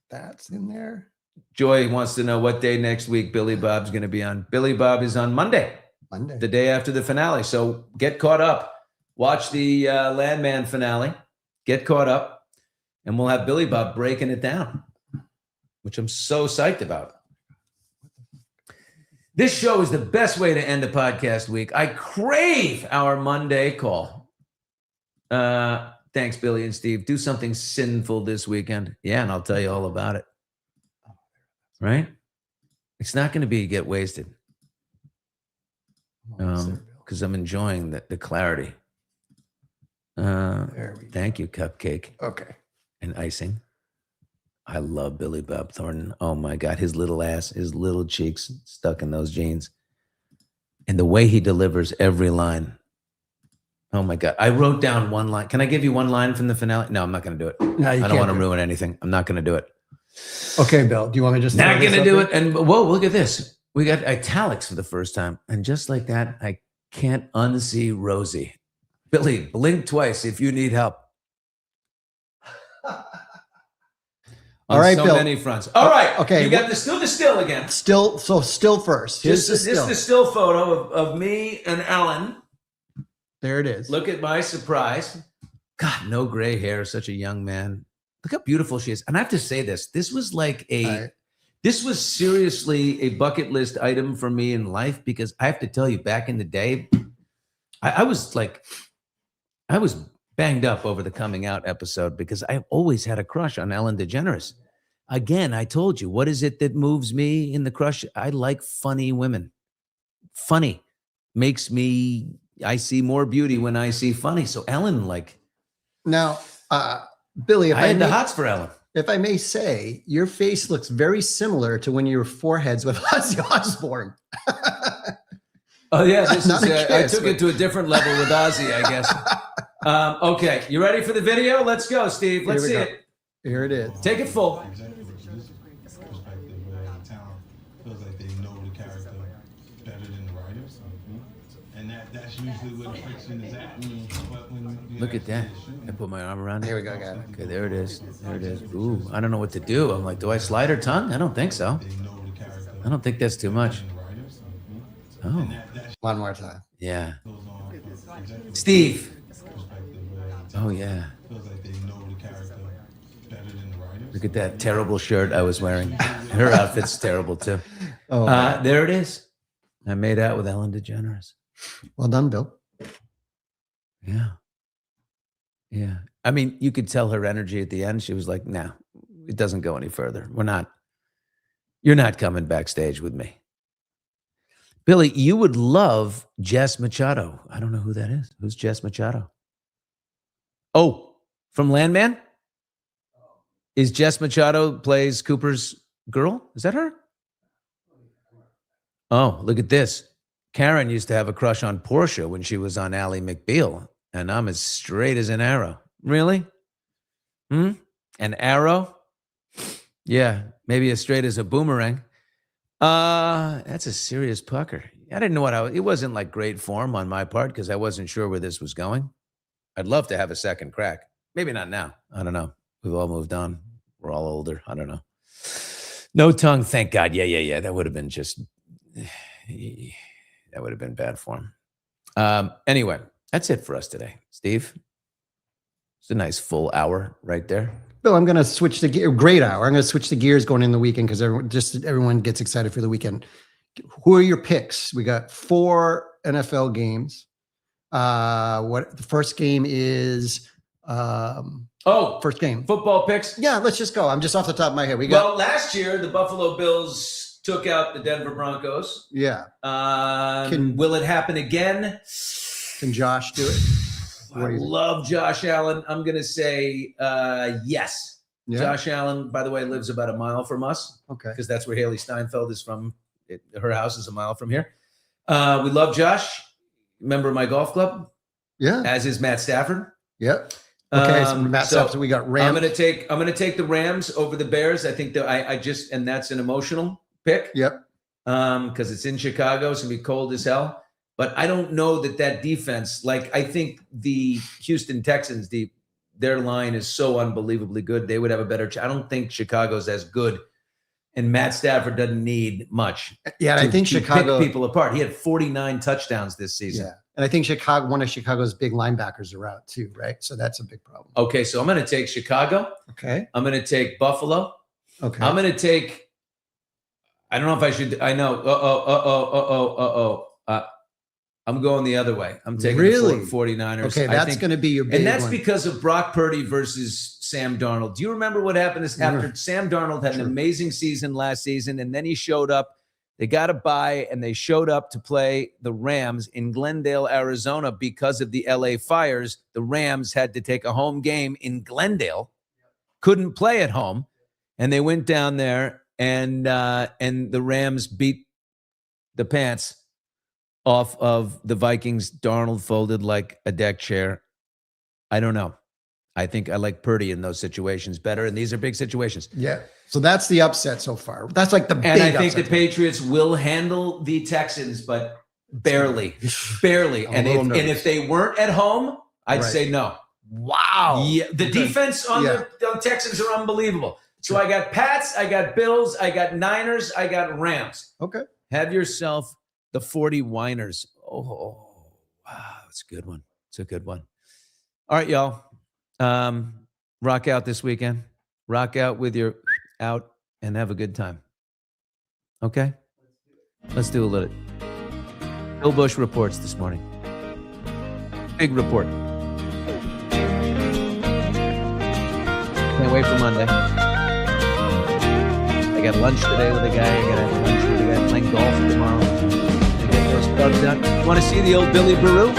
Speaker 2: That's in there.
Speaker 1: Joy wants to know what day next week Billy Bob's going to be on. Billy Bob is on Monday, the day after the finale. So get caught up. Watch the Landman finale. Get caught up. And we'll have Billy Bob breaking it down, which I'm so psyched about. This show is the best way to end a podcast week. I crave our Monday call. Thanks, Billy and Steve. Do something sinful this weekend. Yeah, and I'll tell you all about it. Right? It's not going to be get wasted. Because I'm enjoying the clarity. Thank you, Cupcake.
Speaker 2: Okay.
Speaker 1: And icing. I love Billy Bob Thornton. Oh my God, his little ass, his little cheeks stuck in those jeans. And the way he delivers every line. Oh my God. I wrote down one line. Can I give you one line from the finale? No, I'm not going to do it.
Speaker 2: No, you
Speaker 1: I don't want to ruin anything. I'm not going to do it.
Speaker 2: Okay, Bill, do you want me to just
Speaker 1: Not
Speaker 2: throw this
Speaker 1: going to
Speaker 2: up
Speaker 1: do
Speaker 2: there?
Speaker 1: it. And whoa, look at this. We got italics for the first time. And just like that, I can't unsee Rosie. Billy, blink twice if you need help.
Speaker 2: All right,
Speaker 1: so
Speaker 2: Bill.
Speaker 1: many fronts. All right.
Speaker 2: Okay.
Speaker 1: You got the still again.
Speaker 2: Still first. Here's
Speaker 1: Just
Speaker 2: the still.
Speaker 1: the still photo of me and Ellen.
Speaker 2: There it is.
Speaker 1: Look at my surprise. God, no gray hair, such a young man. Look how beautiful she is. And I have to say this. This was like this was seriously a bucket list item for me in life, because I have to tell you, back in the day, I was banged up over the coming out episode because I've always had a crush on Ellen DeGeneres. Again, I told you, what is it that moves me in the crush? I like funny women. Funny makes me, I see more beauty when I see funny. So Ellen,
Speaker 2: Now, Billy,
Speaker 1: I had the hots for Ellen.
Speaker 2: if I may say, your face looks very similar to when you were foreheads with Ozzy Osbourne.
Speaker 1: Oh yeah, this
Speaker 2: Not
Speaker 1: is.
Speaker 2: a
Speaker 1: I
Speaker 2: kiss,
Speaker 1: took it to a different level with Ozzy, I guess. Okay, you ready for the video? Let's go, Steve. Let's see it.
Speaker 2: Here it is.
Speaker 1: Take it full.
Speaker 5: Feels like they know the character better than the writers, and that's usually where the friction is at. But when
Speaker 1: Look at that. I put my arm around it.
Speaker 2: Here we go, got it.
Speaker 1: Okay, there it is. There it is. Ooh, I don't know what to do. I'm like, do I slide her tongue? I don't think so.
Speaker 5: they know the character
Speaker 1: I don't think that's too much.
Speaker 5: than the writers,
Speaker 1: Oh,
Speaker 5: that
Speaker 2: One more time.
Speaker 1: yeah.
Speaker 5: goes on from executive
Speaker 1: Steve.
Speaker 5: perspective, where
Speaker 1: Oh yeah.
Speaker 5: feels like they know the character better than the writers.
Speaker 1: Look at that terrible shirt I was wearing. Her outfit's terrible too.
Speaker 2: Oh,
Speaker 1: There it is. I made out with Ellen DeGeneres.
Speaker 2: well done, Bill.
Speaker 1: Yeah. Yeah. I mean, you could tell her energy at the end. She was like, no, it doesn't go any further. You're not coming backstage with me. Billy, you would love Jess Machado. I don't know who that is. Who's Jess Machado? Oh, from Landman? Is Jess Machado plays Cooper's girl? Is that her? Oh, look at this. Karen used to have a crush on Portia when she was on Ally McBeal, and I'm as straight as an arrow. Really? An arrow? Yeah, maybe as straight as a boomerang. That's a serious pucker. I didn't know it wasn't like great form on my part because I wasn't sure where this was going. I'd love to have a second crack. Maybe not now. I don't know. We've all moved on. We're all older. I don't know. No tongue, thank God. Yeah. That would have been bad form. Anyway, that's it for us today. Steve, it's a nice full hour right there.
Speaker 2: Bill, I'm going to switch the gear. Great hour. I'm going to switch the gears going in the weekend because everyone gets excited for the weekend. Who are your picks? We got 4 NFL games. What the first game is? First game.
Speaker 1: Football picks.
Speaker 2: Yeah, let's just go. I'm just off the top of my head. We got.
Speaker 1: Well, last year the Buffalo Bills took out the Denver Broncos.
Speaker 2: Yeah.
Speaker 1: Will it happen again?
Speaker 2: Can Josh do it?
Speaker 1: I love Josh Allen. I'm going to say yes.
Speaker 2: Yeah.
Speaker 1: Josh Allen, by the way, lives about a mile from us.
Speaker 2: Okay.
Speaker 1: Because that's where Haley Steinfeld is from. Her house is a mile from here. We love Josh. Member of my golf club.
Speaker 2: Yeah.
Speaker 1: As is Matt Stafford.
Speaker 2: Yep. Okay. So Matt Stafford, we got Rams.
Speaker 1: I'm gonna take the Rams over the Bears. I think that and that's an emotional pick.
Speaker 2: Yep.
Speaker 1: Because it's in Chicago, it's gonna be cold as hell. But I don't know that defense, I think the Houston Texans, their line is so unbelievably good. They would have a better I don't think Chicago's as good. And Matt Stafford doesn't need much.
Speaker 2: Yeah, I think Chicago
Speaker 1: pick people apart. He had 49 touchdowns this season.
Speaker 2: Yeah. And I think one of Chicago's big linebackers are out too, right? So that's a big problem.
Speaker 1: Okay, so I'm going to take Chicago.
Speaker 2: Okay.
Speaker 1: I'm going to take Buffalo.
Speaker 2: Okay.
Speaker 1: I'm going to take. I don't know if I should. I know. I'm going the other way. I'm taking the 49ers.
Speaker 2: Okay, that's going to be your big
Speaker 1: and that's
Speaker 2: one.
Speaker 1: because of Brock Purdy versus Sam Darnold. Do you remember what happened after Sam Darnold had an amazing season last season, and then he showed up? They got a bye, and they showed up to play the Rams in Glendale, Arizona, because of the LA fires. The Rams had to take a home game in Glendale, couldn't play at home, and they went down there, and the Rams beat the pants off of the Vikings. Darnold folded like a deck chair. I don't know. I think I like Purdy in those situations better, and these are big situations.
Speaker 2: Yeah. So that's the upset so far. That's like the big
Speaker 1: And I think the
Speaker 2: upset.
Speaker 1: Patriots will handle the Texans, but barely. And if they weren't at home, I'd say no.
Speaker 2: Wow.
Speaker 1: Yeah, the defense on the Texans are unbelievable. So I got Pats, I got Bills, I got Niners, I got Rams.
Speaker 2: Okay.
Speaker 1: Have yourself the 40 whiners. Oh, wow. It's a good one. It's a good one. All right, y'all. Rock out this weekend. Rock out with your out and have a good time. Okay? Let's do a little. Bill Bush reports this morning. Big report. Can't wait for Monday. I got lunch today with a guy. I got lunch with a guy playing golf tomorrow. I get those bugs out. You want to see the old Billy Baru?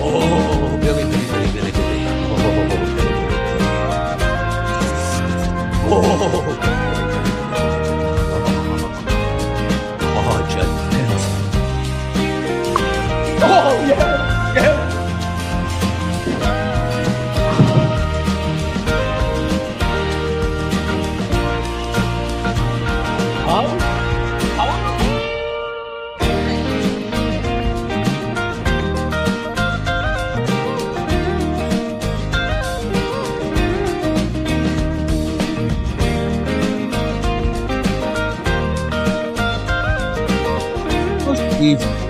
Speaker 1: Oh, Billy. Oh, Judd. Oh, yeah. Steve.